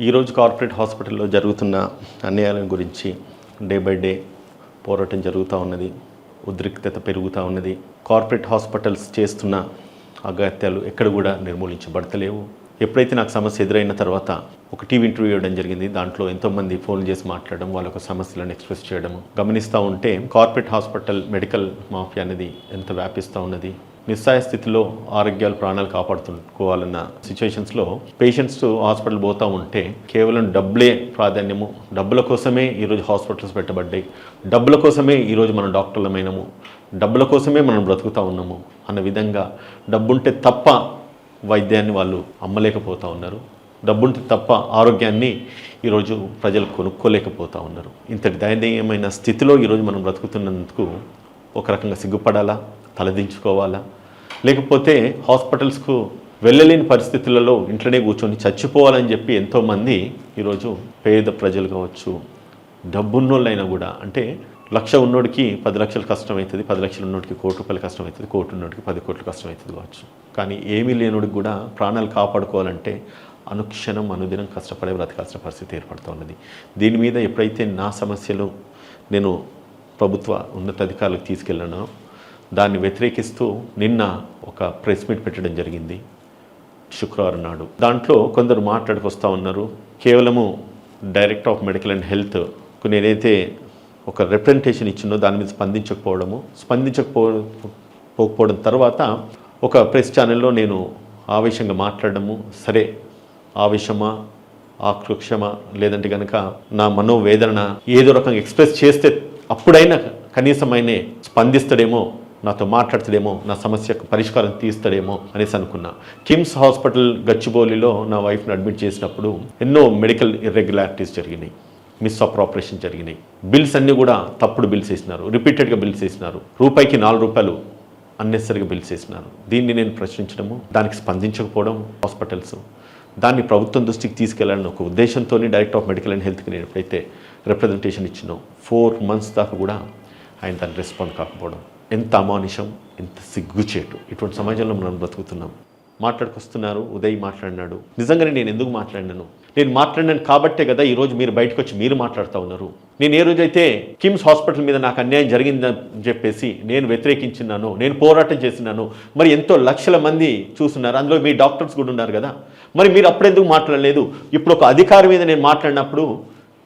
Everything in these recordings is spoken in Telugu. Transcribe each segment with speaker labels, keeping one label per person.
Speaker 1: ఈరోజు కార్పొరేట్ హాస్పిటల్లో జరుగుతున్న అన్యాయాల గురించి డే బై డే పోరాటం జరుగుతూ ఉన్నది. ఉద్రిక్తత పెరుగుతూ ఉన్నది. కార్పొరేట్ హాస్పిటల్స్ చేస్తున్న అగత్యాలు ఎక్కడ కూడా నిర్మూలించబడతలేవు. ఎప్పుడైతే నాకు సమస్య ఎదురైన తర్వాత ఒక టీవీ ఇంటర్వ్యూ ఇవ్వడం జరిగింది. దాంట్లో ఎంతోమంది ఫోన్ చేసి మాట్లాడడం, వాళ్ళ ఒక సమస్యలను ఎక్స్ప్రెస్ చేయడం గమనిస్తూ ఉంటే కార్పొరేట్ హాస్పిటల్ మెడికల్ మాఫియా అనేది ఎంత వ్యాపిస్తూ ఉన్నది. నిస్సాయ స్థితిలో ఆరోగ్యాలు ప్రాణాలు కాపాడుకోవాలన్న సిచ్యువేషన్స్లో పేషెంట్స్ హాస్పిటల్ పోతూ ఉంటే కేవలం డబ్బులే ప్రాధాన్యము, డబ్బుల కోసమే ఈరోజు హాస్పిటల్స్ పెట్టబడ్డాయి, డబ్బుల కోసమే ఈరోజు మనం డాక్టర్లమైనము, డబ్బుల కోసమే మనం బ్రతుకుతూ ఉన్నాము అన్న విధంగా డబ్బుంటే తప్ప వైద్యాన్ని వాళ్ళు అమ్మలేకపోతూ ఉన్నారు. డబ్బుంటే తప్ప ఆరోగ్యాన్ని ఈరోజు ప్రజలు కొనుక్కోలేకపోతూ ఉన్నారు. ఇంతటి దయనీయమైన స్థితిలో ఈరోజు మనం బ్రతుకుతున్నందుకు ఒక రకంగా సిగ్గుపడాలా, తలదించుకోవాలా, లేకపోతే హాస్పిటల్స్కు వెళ్ళలేని పరిస్థితులలో ఇంట్లోనే కూర్చొని చచ్చిపోవాలని చెప్పి ఎంతోమంది ఈరోజు పేద ప్రజలు కావచ్చు, డబ్బున్నోళ్ళైనా కూడా, అంటే 1,00,000 ఉన్నోడికి 10 లక్షలు కష్టమవుతుంది, 10 లక్షలు ఉన్నోడికి 1 కోటి రూపాయలు కష్టమవుతుంది, 1 కోటి ఉన్నోడికి 10 కోట్లు కష్టమవుతుంది కావచ్చు. కానీ ఏమీ లేనోడికి కూడా ప్రాణాలు కాపాడుకోవాలంటే అనుక్షణం అనుదినం కష్టపడే బ్రతకాల్సిన పరిస్థితి ఏర్పడుతూ ఉన్నది. దీని మీద ఎప్పుడైతే నా సమస్యలు నేను ప్రభుత్వ ఉన్నతాధికారులకు తీసుకెళ్ళానో దాన్ని వ్యతిరేకిస్తూ నిన్న ఒక ప్రెస్ మీట్ పెట్టడం జరిగింది శుక్రవారం నాడు. దాంట్లో కొందరు మాట్లాడుకొస్తూ ఉన్నారు, కేవలము డైరెక్టర్ ఆఫ్ మెడికల్ అండ్ హెల్త్కు నేనైతే ఒక రిప్రజెంటేషన్ ఇచ్చిందో దాని మీద స్పందించకపోవడం తర్వాత ఒక ప్రెస్ ఛానల్లో నేను ఆవేశంగా మాట్లాడడము, సరే ఆవేశమా, ఆక్రోక్షమా, లేదంటే కనుక నా మనోవేదన ఏదో రకంగా ఎక్స్ప్రెస్ చేస్తే అప్పుడైనా కనీసం ఆయనే స్పందిస్తాడేమో, నాతో మాట్లాడతాడేమో, నా సమస్యకు పరిష్కారం తీస్తాడేమో అనేసి అనుకున్నా. కిమ్స్ హాస్పిటల్ గచ్చిబౌలిలో నా వైఫ్ని అడ్మిట్ చేసినప్పుడు ఎన్నో మెడికల్ ఇర్రెగ్యులారిటీస్ జరిగినాయి, మిస్ ఆపరేషన్ జరిగినాయి. బిల్స్ అన్నీ కూడా తప్పుడు బిల్స్ వేసినారు, రిపీటెడ్గా బిల్స్ వేసినారు, రూపాయికి 4 రూపాయలు అన్నెసరిగా బిల్స్ వేసినారు. దీన్ని నేను ప్రశ్నించడము, దానికి స్పందించకపోవడం హాస్పిటల్స్, దాన్ని ప్రభుత్వం దృష్టికి తీసుకెళ్లాలని ఒక ఉద్దేశంతో డైరెక్టర్ ఆఫ్ మెడికల్ అండ్ హెల్త్కి నేను ఎప్పుడైతే రిప్రజెంటేషన్ ఇచ్చినో 4 మంత్స్ దాకా కూడా ఆయన దాన్ని రెస్పాండ్ కాకపోవడం ఎంత అమానుషం, ఎంత సిగ్గుచేటు. ఇటువంటి సమాజంలో మనం బ్రతుకుతున్నాం. మాట్లాడుకొస్తున్నారు, ఉదయ్ మాట్లాడినాడు. నిజంగానే నేను ఎందుకు మాట్లాడినాను? నేను మాట్లాడినాను కాబట్టే కదా ఈరోజు మీరు బయటకు వచ్చి మీరు మాట్లాడుతూ ఉన్నారు. నేను ఏ రోజైతే కిమ్స్ హాస్పిటల్ మీద నాకు అన్యాయం జరిగిందని చెప్పేసి నేను వ్యతిరేకించినాను, నేను పోరాటం చేసినాను, మరి ఎంతో లక్షల మంది చూస్తున్నారు, అందులో మీ డాక్టర్స్ కూడా ఉన్నారు కదా, మరి మీరు అప్పుడెందుకు మాట్లాడలేదు? ఇప్పుడు ఒక అధికారి మీద నేను మాట్లాడినప్పుడు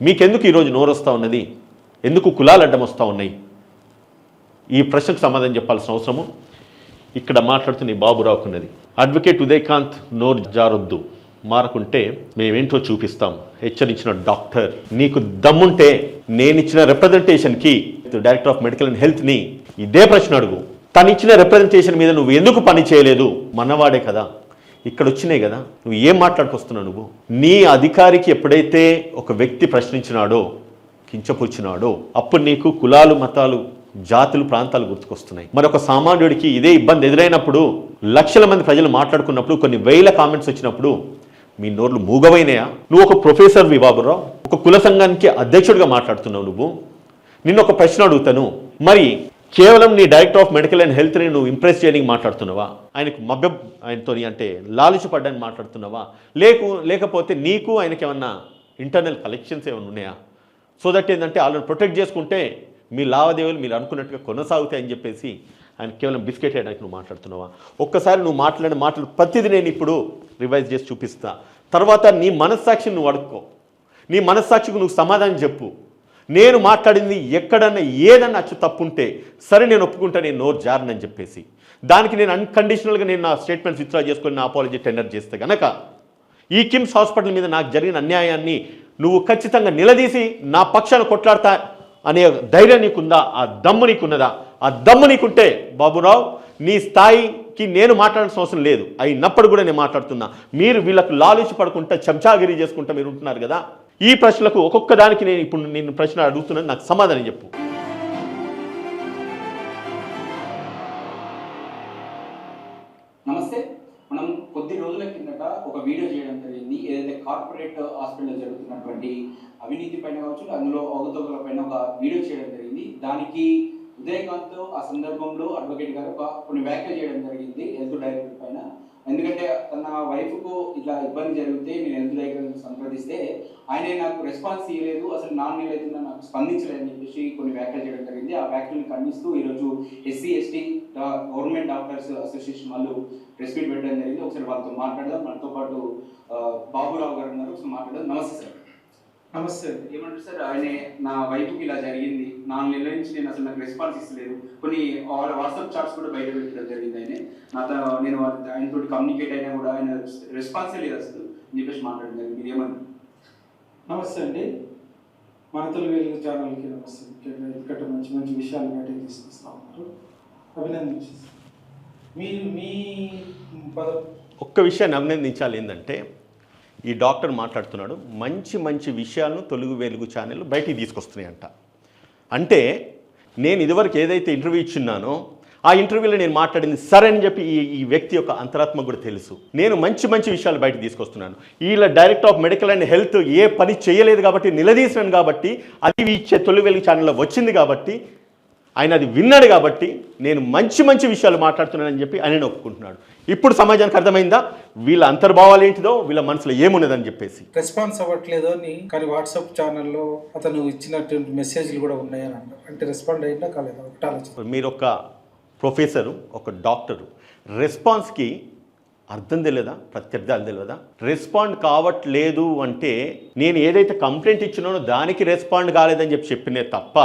Speaker 1: మీకెందుకు ఈరోజు నోరొస్తూ ఉన్నది? ఎందుకు కులాలు అడ్డం వస్తూ ఉన్నాయి? ఈ ప్రశ్నకు సమాధానం చెప్పాల్సిన అవసరము ఇక్కడ మాట్లాడుతున్న ఈ బాబురావుకున్నది. అడ్వకేట్ ఉదయకాంత్ నోరు జారొద్దు, మారకుంటే మేమేంటో చూపిస్తాం హెచ్చరించిన డాక్టర్. నీకు దమ్ముంటే నేను ఇచ్చిన రిప్రజెంటేషన్కి డైరెక్టర్ ఆఫ్ మెడికల్ అండ్ హెల్త్ని ఇదే ప్రశ్న అడుగు. తను ఇచ్చిన రిప్రజెంటేషన్ మీద నువ్వు ఎందుకు పని చేయలేదు? మనవాడే కదా, ఇక్కడ వచ్చినాయి కదా, నువ్వు ఏం మాట్లాడుకొస్తున్నావు? నువ్వు నీ అధికారికి ఎప్పుడైతే ఒక వ్యక్తి ప్రశ్నించినాడో, కించపుచ్చినాడో, అప్పుడు నీకు కులాలు, మతాలు, జాతులు, ప్రాంతాలు గుర్తుకొస్తున్నాయి. మరొక సామాన్యుడికి ఇదే ఇబ్బంది ఎదురైనప్పుడు, లక్షల మంది ప్రజలు మాట్లాడుకున్నప్పుడు, కొన్ని వేల కామెంట్స్ వచ్చినప్పుడు మీ నోర్లు మూగవైనాయా? నువ్వు ఒక ప్రొఫెసర్ బాబురావు, ఒక కుల సంఘానికి అధ్యక్షుడిగా మాట్లాడుతున్నావు. నిన్ను ఒక ప్రశ్న అడుగుతాను, మరి కేవలం నీ డైరెక్టర్ ఆఫ్ మెడికల్ అండ్ హెల్త్ని నువ్వు ఇంప్రెస్ చేయడానికి మాట్లాడుతున్నావా? ఆయనకు ఆయనతో అంటే లాలుచి పడ్డానికి మాట్లాడుతున్నావా? లేకపోతే నీకు ఆయనకి ఏమన్నా ఇంటర్నల్ కలెక్షన్స్ ఏమైనా ఉన్నాయా? సో దట్ ఏంటంటే వాళ్ళని ప్రొటెక్ట్ చేసుకుంటే మీ లావాదేవీలు మీరు అనుకున్నట్టుగా కొనసాగుతాయని చెప్పేసి ఆయన కేవలం బిస్కెట్ వేయడానికి నువ్వు మాట్లాడుతున్నావా? ఒక్కసారి నువ్వు మాట్లాడిన మాటలు ప్రతిదీ నేను ఇప్పుడు రివైజ్ చేసి చూపిస్తా. తర్వాత నీ మనస్సాక్షిని నువ్వు అడుక్కో, నీ మనస్సాక్షికి నువ్వు సమాధానం చెప్పు. నేను మాట్లాడింది ఎక్కడన్నా ఏదన్నా అచ్చు తప్పుంటే సరే నేను ఒప్పుకుంటా, నేను నోరు జారనని చెప్పేసి దానికి నేను అన్కండిషనల్గా నేను నా స్టేట్మెంట్స్ విత్డ్రా చేసుకొని నా అపాలజీ టెండర్ చేస్తే కనుక ఈ కిమ్స్ హాస్పిటల్ మీద నాకు జరిగిన అన్యాయాన్ని నువ్వు ఖచ్చితంగా నిలదీసి నా పక్షాన కొట్లాడతా అనే ధైర్యం నీకుందా? ఆ దమ్ము నీకున్నదా? ఆ దమ్ము నీకుంటే బాబురావు, నీ స్థాయికి నేను మాట్లాడాల్సిన అవసరం లేదు. అయినప్పుడు కూడా నేను మాట్లాడుతున్నా. మీరు వీళ్ళకు లాలుచి పడుకుంటా, చెంచాగిరి చేసుకుంటా మీరు ఉంటున్నారు కదా. ఈ ప్రశ్నలకు ఒక్కొక్క దానికి నేను ప్రశ్న అడుగుతున్నాను, నాకు సమాధానం చెప్పు.
Speaker 2: నమస్తే. మనం కొద్ది రోజుల కిందట ఒక వీడియో చేయడం జరిగింది. ఏదైతే కార్పొరేట్ హాస్పిటల్లో జరుగుతున్నటువంటి అవినీతి పైన కావచ్చు, అందులో అవకతవకల పైన ఒక వీడియో చేయడం జరిగింది. దానికి ఉదయకాంత్ ఆ సందర్భంలో అడ్వకేట్ గారు కొన్ని వ్యాఖ్యలు చేయడం జరిగింది హెల్త్ డైరెక్టర్ పైన. ఎందుకంటే తన వైఫ్కు ఇట్లా ఇబ్బంది జరిగితే నేను హెల్త్ దగ్గర సంప్రదిస్తే ఆయన నాకు రెస్పాన్స్ ఇవ్వలేదు, అసలు 4 నెలలు అవుతుందా నాకు స్పందించలేదని చెప్పేసి కొన్ని వ్యాఖ్యలు చేయడం జరిగింది. ఆ వ్యాఖ్యలను ఖండిస్తూ ఈరోజు SC/ST గవర్నమెంట్ డాక్టర్స్ అసోసియేషన్ వాళ్ళు ప్రెస్ మీట్ పెట్టడం జరిగింది. ఒకసారి వాళ్ళతో మాట్లాడదాం. మనతో పాటు బాబురావు గారు ఉన్నారు, ఒకసారి మాట్లాడదాం. నమస్తే సార్.
Speaker 3: నమస్తే.
Speaker 2: ఏమంటారు సార్, ఆయన నా వైపుకి ఇలా జరిగింది, 4 నెలల నుంచి నేను అసలు నాకు రెస్పాన్స్ ఇస్తలేదు, కొన్ని వాట్సాప్ చాట్స్ కూడా బయట పెట్టడం జరిగింది. నేను ఆయనతో కమ్యూనికేట్ అయినా కూడా ఆయన రెస్పాన్సే లేదు అసలు అని చెప్పేసి మాట్లాడడం జరిగింది. మీరు ఏమన్నారు?
Speaker 3: నమస్తే అండి, మన తెలుగు వెలుగు ఛానల్కి నమస్తే. ముఖ్యంగా ఎందుకంటే మంచి మంచి విషయాలు బయటకు తీసుకొస్తా ఉన్నారు, అభినందించేస్తాను. మీరు మీ
Speaker 1: ఒక్క విషయాన్ని అభినందించాలి. ఏంటంటే ఈ డాక్టర్ మాట్లాడుతున్నాడు, మంచి మంచి విషయాలను తెలుగు వెలుగు ఛానల్ బయటికి తీసుకొస్తున్నాయంట. అంటే నేను ఇదివరకు ఏదైతే ఇంటర్వ్యూ ఇచ్చున్నానో ఆ ఇంటర్వ్యూలో నేను మాట్లాడింది సరే అని చెప్పి ఈ వ్యక్తి యొక్క అంతరాత్మ కూడా తెలుసు. నేను మంచి మంచి విషయాలు బయటకు తీసుకొస్తున్నాను. వీళ్ళ director of medical and health ఏ పని చేయలేదు కాబట్టి నిలదీసినాను, కాబట్టి అది ఇచ్చే తెలుగు వెలుగు ఛానల్లో వచ్చింది, కాబట్టి ఆయన అది విన్నాడు, కాబట్టి నేను మంచి మంచి విషయాలు మాట్లాడుతున్నానని చెప్పి ఆయన ఒప్పుకుంటున్నాడు. ఇప్పుడు సమాజానికి అర్థమైందా వీళ్ళ అంతర్భావాలు ఏంటిదో, వీళ్ళ మనసులో ఏమున్నదని చెప్పేసి.
Speaker 3: రెస్పాన్స్ అవ్వట్లేదు అని కానీ వాట్సాప్ ఛానల్లో అతను ఇచ్చినటువంటి మెసేజ్లు కూడా ఉన్నాయని అంటారు. అంటే రెస్పాండ్ అయిందా కాలేదా ఒకటి ఆలోచన.
Speaker 1: మీరు ఒక ప్రొఫెసరు, ఒక డాక్టరు, రెస్పాన్స్కి అర్థం తెలియదా, ప్రత్యర్థాలు తెలియదా? రెస్పాండ్ కావట్లేదు అంటే నేను ఏదైతే కంప్లైంట్ ఇచ్చినానో దానికి రెస్పాండ్ కాలేదని చెప్పి చెప్పినే తప్ప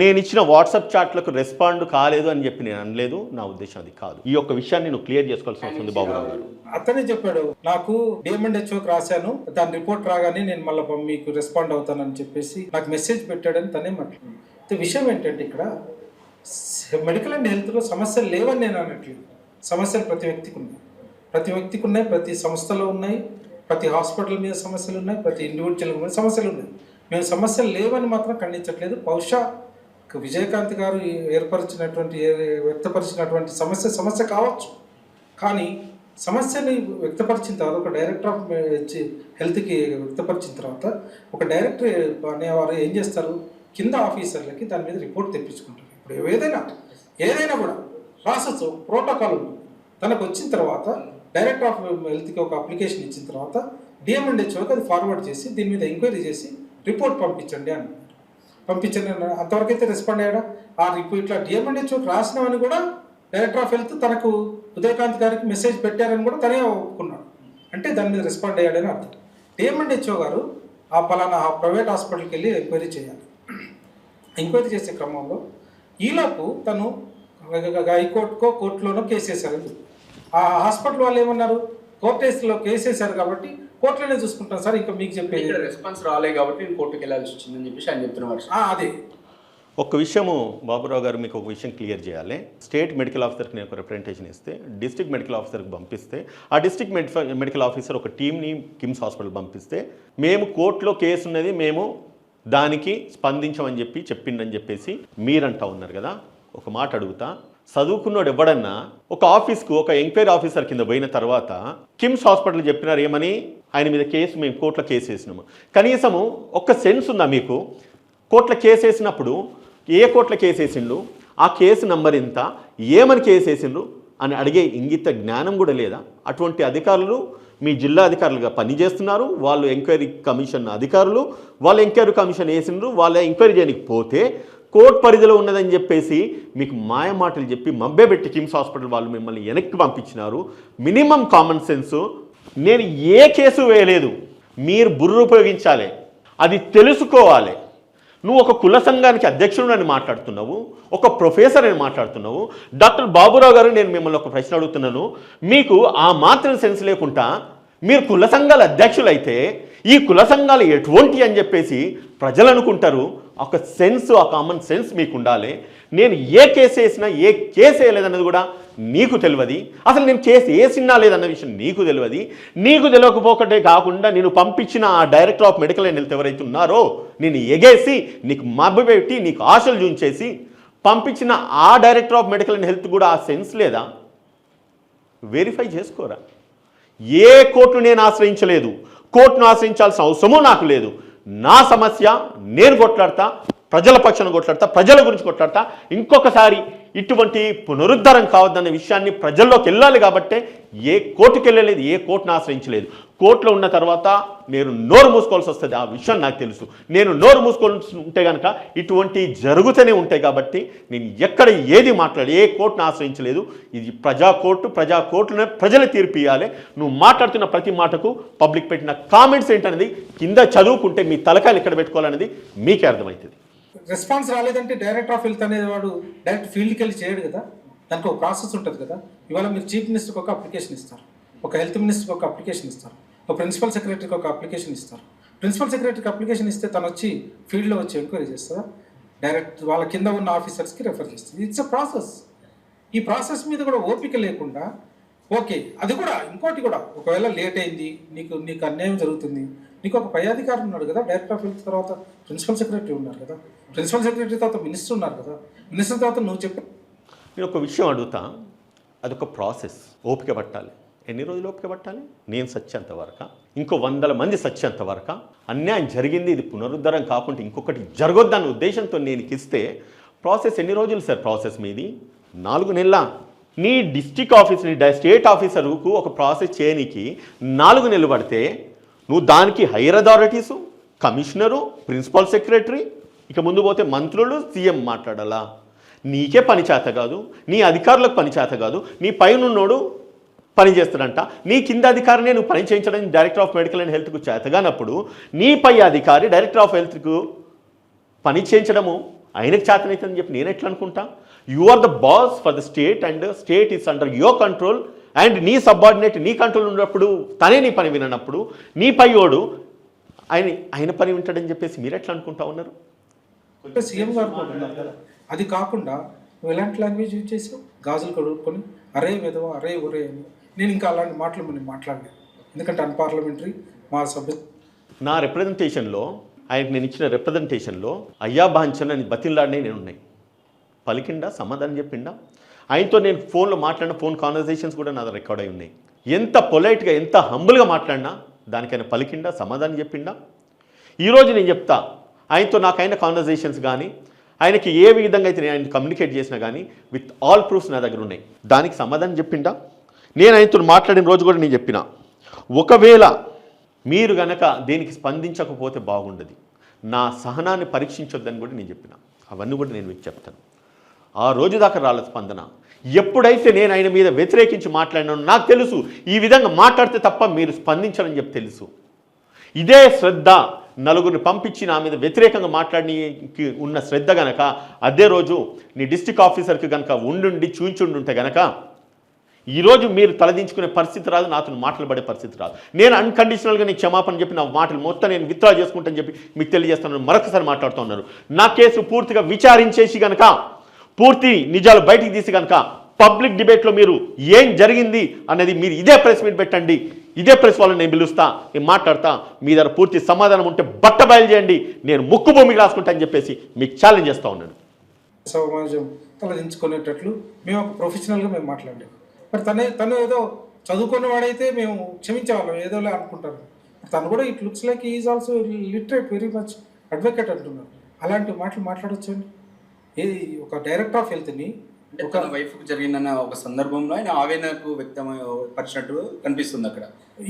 Speaker 1: నేను ఇచ్చిన వాట్సాప్ చాట్లకు రెస్పాండ్ కాలేదు అని చెప్పి నేను అనలేదు. నా ఉద్దేశం అది కాదు. ఈ యొక్క విషయాన్ని నువ్వు క్లియర్ చేసుకోవాల్సి వస్తుంది బాబురావు గారు.
Speaker 3: అతనే చెప్పాడు, నాకు DMHOకి రాశాను, దాని రిపోర్ట్ రాగానే నేను మళ్ళీ మీకు రెస్పాండ్ అవుతానని చెప్పేసి నాకు మెసేజ్ పెట్టాడని తనే మాట్లాడు. విషయం ఏంటంటే ఇక్కడ మెడికల్ అండ్ హెల్త్లో సమస్యలు లేవని నేను అనట్లేదు. సమస్యలు ప్రతి వ్యక్తికి ఉన్నాయి, ప్రతి సంస్థలో ఉన్నాయి, ప్రతి హాస్పిటల్ మీద సమస్యలు ఉన్నాయి, ప్రతి ఇండివిజువల్ మీద సమస్యలు ఉన్నాయి. మేము సమస్యలు లేవని మాత్రం ఖండించట్లేదు. బహుశా విజయకాంత్ గారు వ్యక్తపరిచినటువంటి సమస్య కావచ్చు, కానీ సమస్యని వ్యక్తపరిచిన తర్వాత ఒక డైరెక్టర్ ఆఫ్ హెల్త్కి వ్యక్తపరిచిన తర్వాత ఒక డైరెక్టర్ అనేవారు ఏం చేస్తారు, కింద ఆఫీసర్లకి దాని మీద రిపోర్ట్ తెప్పించుకుంటారు. ఇప్పుడు ఏదైనా కూడా ప్రాసెస్ ప్రోటోకాల్ ఉంటుంది. తనకు వచ్చిన తర్వాత డైరెక్టర్ ఆఫ్ హెల్త్కి ఒక అప్లికేషన్ ఇచ్చిన తర్వాత DMHOకి అది ఫార్వర్డ్ చేసి దీని మీద ఎంక్వైరీ చేసి రిపోర్ట్ పంపించండి అని అంతవరకు అయితే రెస్పాండ్ అయ్యాడా? ఆ రిపోర్ట్ ఇట్లా DMHOకి రాసినామని కూడా డైరెక్టర్ ఆఫ్ హెల్త్ తనకు ఉదయకాంత్ గారికి మెసేజ్ పెట్టారని కూడా తనే ఒప్పుకున్నాడు. అంటే దాని మీద రెస్పాండ్ అయ్యాడని అర్థం. DMHO గారు ఆ పలానా ప్రైవేట్ హాస్పిటల్కి వెళ్ళి ఎంక్వైరీ చేయాలి. ఎంక్వైరీ చేసే క్రమంలో ఈలోపు తను హైకోర్టుకో కోర్టులోనో కేసు వేశారు. ఆ హాస్పిటల్ వాళ్ళు ఏమన్నారు, కోర్టులో కేసు వేశారు కాబట్టి కోర్టులోనే చూసుకుంటాను సార్, ఇంకా మీకు చెప్పేది
Speaker 2: రెస్పాన్స్ రాలేదు కాబట్టి నేను కోర్టుకి వెళ్ళాల్సి వచ్చిందని చెప్పేసి ఆయన చెప్తున్నారు.
Speaker 3: అదే
Speaker 1: ఒక విషయము బాబురావు గారు, మీకు ఒక విషయం క్లియర్ చేయాలి. స్టేట్ మెడికల్ ఆఫీసర్కి నేను ఒక రిప్రజెంటేషన్ ఇస్తే డిస్ట్రిక్ట్ మెడికల్ ఆఫీసర్కి పంపిస్తే ఆ డిస్ట్రిక్ట్ మెడికల్ ఆఫీసర్ ఒక టీంని కిమ్స్ హాస్పిటల్ పంపిస్తే మేము కోర్టులో కేసు ఉన్నది, మేము దానికి స్పందించమని చెప్పిందని చెప్పేసి మీరంటా ఉన్నారు కదా. ఒక మాట అడుగుతా, చదువుకున్నాడు ఎవడన్నా ఒక ఆఫీస్కు ఒక ఎంక్వైరీ ఆఫీసర్ కింద పోయిన తర్వాత కిమ్స్ హాస్పిటల్ చెప్పినారు ఏమని, ఆయన మీద కేసు మేము కోర్టులో కేసు వేసినాము. కనీసము ఒక్క సెన్స్ ఉందా మీకు? కోర్టులో కేసు వేసినప్పుడు ఏ కోర్టులో కేసు వేసిండు, ఆ కేసు నంబర్ ఎంత, ఏమని కేసు వేసిండ్రు అని అడిగే ఇంగిత జ్ఞానం కూడా లేదా? అటువంటి అధికారులు మీ జిల్లా అధికారులుగా పనిచేస్తున్నారు. వాళ్ళు ఎంక్వైరీ కమిషన్ అధికారులు, వాళ్ళు ఎంక్వైరీ కమిషన్ వేసిండ్రు, వాళ్ళ ఎంక్వైరీ చేయడానికి పోతే కోర్టు పరిధిలో ఉన్నదని చెప్పేసి మీకు మాయ మాటలు చెప్పి మభ్యపెట్టి కిమ్స్ హాస్పిటల్ వాళ్ళు మిమ్మల్ని వెనక్కి పంపించినారు. Minimum common sense. నేను ఏ కేసు వేయలేదు, మీరు బుర్ర ఉపయోగించాలి, అది తెలుసుకోవాలి. నువ్వు ఒక కుల సంఘానికి అధ్యక్షుడు అని మాట్లాడుతున్నావు, ఒక ప్రొఫెసర్ అని మాట్లాడుతున్నావు. డాక్టర్ బాబురావు గారు, నేను మిమ్మల్ని ఒక ప్రశ్న అడుగుతున్నాను, మీకు ఆ మాత్రం సెన్స్ లేకుండా మీరు కుల సంఘాల అధ్యక్షులు అయితే ఈ కుల సంఘాలు ఎటువంటి అని చెప్పేసి ప్రజలు అనుకుంటారు. ఒక సెన్స్, ఆ కామన్ సెన్స్ మీకు ఉండాలి. నేను ఏ కేసు వేసినా ఏ కేసు వేయలేదన్నది కూడా నీకు తెలియదు. అసలు నేను కేసు వేసినా లేదన్న విషయం నీకు తెలియదు. నీకు తెలియకపోకటే కాకుండా నేను పంపించిన ఆ director of medical and health ఎవరైతే ఉన్నారో నేను ఎగేసి నీకు మబ్బు పెట్టి నీకు ఆశలు చూంచేసి పంపించిన ఆ director of medical and health కూడా ఆ సెన్స్ లేదా? వెరిఫై చేసుకోరా. ఏ కోర్టును నేను ఆశ్రయించలేదు, కోర్టును ఆశ్రయించాల్సిన అవసరమూ నాకు లేదు. నా సమస్య నేను కొట్లాడతా, ప్రజల పక్షాన కొట్లాడతా, ప్రజల గురించి కొట్లాడతా. ఇంకొకసారి ఇటువంటి పునరుద్ధరణ కావద్దన్న విషయాన్ని ప్రజల్లోకి వెళ్ళాలి కాబట్టే ఏ కోర్టుకు వెళ్ళలేదు, ఏ కోర్టును ఆశ్రయించలేదు. కోర్టులో ఉన్న తర్వాత నేను నోరు మూసుకోవాల్సి వస్తుంది. ఆ విషయం నాకు తెలుసు. నేను నోరు మూసుకోవాల్సి ఉంటే కనుక ఇటువంటి జరుగుతూనే ఉంటాయి. కాబట్టి నేను ఎక్కడ ఏది మాట్లాడి ఏ కోర్టును ఆశ్రయించలేదు. ఇది ప్రజాకోర్టులోనే ప్రజలు తీర్పు ఇవ్వాలి. నువ్వు మాట్లాడుతున్న ప్రతి మాటకు పబ్లిక్ పెట్టిన కామెంట్స్ ఏంటనేది కింద చదువుకుంటే మీ తలకాయలు ఎక్కడ పెట్టుకోవాలనేది మీకే అర్థమవుతుంది.
Speaker 3: రెస్పాన్స్ రాలేదంటే డైరెక్టర్ ఆఫ్ హెల్త్ అనేది వాడు డైరెక్ట్ ఫీల్డ్కి వెళ్ళి చేయడు కదా, దానికి ఒక ప్రాసెస్ ఉంటుంది కదా. ఇవాళ మీరు చీఫ్ మినిస్టర్కి ఒక అప్లికేషన్ ఇస్తారు, ఒక హెల్త్ మినిస్టర్కి ఒక అప్లికేషన్ ఇస్తారు, ఒక ప్రిన్సిపల్ సెక్రటరీకి ఒక అప్లికేషన్ ఇస్తారు. ప్రిన్సిపల్ సెక్రటరీకి అప్లికేషన్ ఇస్తే తను వచ్చి ఫీల్డ్లో వచ్చి ఎంక్వైరీ చేస్తుందా? డైరెక్ట్ వాళ్ళ కింద ఉన్న ఆఫీసర్స్కి రెఫర్ చేస్తుంది. It's a process. ఈ ప్రాసెస్ మీద కూడా ఓపిక లేకుండా ఓకే అది కూడా ఇంకోటి కూడా ఒకవేళ లేట్ అయింది, నీకు అన్యాయం జరుగుతుంది, నీకు ఒక పై అధికారి ఉన్నాడు కదా, డైరెక్టర్ ఆఫ్ హెల్త్ తర్వాత ప్రిన్సిపల్ సెక్రటరీ ఉన్నారు కదా, ప్రిన్సిపల్ సెక్రటరీ తర్వాత మినిస్టర్ ఉన్నారు కదా, మినిస్టర్ తర్వాత నువ్వు చెప్పు.
Speaker 1: నేను ఒక విషయం అడుగుతా, అదొక ప్రాసెస్. ఓపిక పట్టాలి. ఎన్ని రోజులు ఓపిక పట్టాలి? నేను సచ్చేంత వరకు, ఇంకో 100 మంది సచ్చేంత వరకు, అన్యాయం జరిగింది, ఇది పునరుద్ధరణ కాకుండా ఇంకొకటి జరగొద్దన్న ఉద్దేశంతో నేను ఇస్తే ప్రాసెస్ ఎన్ని రోజులు సార్? ప్రాసెస్ మీది 4 నెలల. నీ డిస్ట్రిక్ట్ ఆఫీస్, నీ స్టేట్ ఆఫీసర్కు ఒక ప్రాసెస్ చేయడానికి 4 నెలలు పడితే నువ్వు దానికి higher authorities, commissioner, principal secretary, ఇక ముందు పోతే మంత్రులు, సీఎం మాట్లాడాలా? నీకే పని చేత కాదు, నీ అధికారులకు పని చేత కాదు, నీ పైనున్నోడు పని చేస్తాడంట, నీ కింద అధికారినే నువ్వు పని చేయించడం డైరెక్టర్ ఆఫ్ మెడికల్ అండ్ హెల్త్కు చేతగానప్పుడు నీ పై అధికారి డైరెక్టర్ ఆఫ్ హెల్త్కు పని చేయించడము ఆయనకు చేతనైతుందని చెప్పి నేను ఎట్లా అనుకుంటా? You are the boss for the state and state is under your control and నీ సబార్డినేట్ నీ కంట్రోల్ ఉన్నప్పుడు తనే నీ పని వినప్పుడు నీ పైయోడు ఆయన పని వింటాడని చెప్పేసి మీరు ఎట్లా అనుకుంటా ఉన్నారు?
Speaker 3: సీఎం గారు కూడా ఉన్నారు కదా. అది కాకుండా నువ్వు ఎలాంటి లాంగ్వేజ్ యూజ్ చేసావు? గాజులు కడుక్కొని అరే విధవ అరే ఒరే అని. నేను ఇంకా అలాంటి మాటలు మనం మాట్లాడలేదు, ఎందుకంటే అన్పార్లమెంటరీ మా సభ్యు.
Speaker 1: నా రిప్రజెంటేషన్లో ఆయనకు నేను ఇచ్చిన రిప్రజెంటేషన్లో అయ్యా బాంచన్ అని బతిలాడినే నేను ఉన్నాయి. పలికిండా? సమాధానం చెప్పిండా? ఆయనతో నేను ఫోన్లో మాట్లాడిన ఫోన్ కాన్వర్జేషన్స్ కూడా నా రికార్డ్ అయి ఉన్నాయి. ఎంత పొలైట్గా ఎంత హంబుల్గా మాట్లాడినా దానికైనా పలికిండా? సమాధానం చెప్పిండా? ఈరోజు నేను చెప్తా, ఆయనతో నాకైన కాన్వర్జేషన్స్ కానీ ఆయనకి ఏ విధంగా అయితే నేను ఆయన కమ్యూనికేట్ చేసినా కానీ విత్ ఆల్ ప్రూఫ్స్ నా దగ్గర ఉన్నాయి. దానికి సమాధానం చెప్పిండా? నేను ఆయనతో మాట్లాడిన రోజు కూడా నేను చెప్పిన, ఒకవేళ మీరు గనక దేనికి స్పందించకపోతే బాగుండదు, నా సహనాన్ని పరీక్షించొద్దని కూడా నేను చెప్పిన. అవన్నీ కూడా నేను మీకు చెప్తాను. ఆ రోజు దాకా రాళ్ళ స్పందన. ఎప్పుడైతే నేను ఆయన మీద వ్యతిరేకించి మాట్లాడినానో నాకు తెలుసు ఈ విధంగా మాట్లాడితే తప్ప మీరు స్పందించాలని చెప్పి తెలుసు. ఇదే శ్రద్ధ నలుగురిని పంపించి నా మీద వ్యతిరేకంగా మాట్లాడడానికి ఉన్న శ్రద్ధ గనక అదే రోజు నీ డిస్ట్రిక్ట్ ఆఫీసర్కి కనుక ఉండి చూంచుండుంటే గనక ఈరోజు మీరు తలదించుకునే పరిస్థితి రాదు, నాతో మాటలు పడే పరిస్థితి రాదు. నేను అన్కండిషనల్గా నీకు క్షమాపణ చెప్పి నా మాటలు మొత్తం నేను విత్డ్రా చేసుకుంటానని చెప్పి మీకు తెలియజేస్తున్నాను. మరొకసారి మాట్లాడుతున్నారు. నా కేసు పూర్తిగా విచారించేసి కనుక పూర్తి నిజాలు బయటికి తీసి కనుక పబ్లిక్ డిబేట్లో మీరు ఏం జరిగింది అనేది మీరు ఇదే ప్రెస్ మీట్ పెట్టండి, ఇదే ప్రెస్ వాళ్ళని నేను పిలుస్తా, నేను మాట్లాడతా, మీ దగ్గర పూర్తి సమాధానం ఉంటే బట్ట బయలు చేయండి, నేను ముక్కు భూమికి రాసుకుంటా అని చెప్పేసి మీకు ఛాలెంజ్ చేస్తూ ఉన్నాను.
Speaker 3: సమాజం తలదించుకునేటట్లు మేము ఒక ప్రొఫెషనల్గా మేము మాట్లాడాము. మరి తను ఏదో చదువుకున్న వాడైతే మేము క్షమించేవాళ్ళం, ఏదోలే అనుకుంటారు. తను కూడా it looks like is also literate, very much advocate అంటున్నారు. అలాంటి మాటలు మాట్లాడొచ్చండి? ఏది ఒక డైరెక్టర్ ఆఫ్ హెల్త్ని
Speaker 2: ఒక వైఫ్కి జరిగిందన్న ఒక సందర్భంలో ఆయన ఆవేదనకు వ్యక్తపరిచినట్టు కనిపిస్తుంది. అక్కడ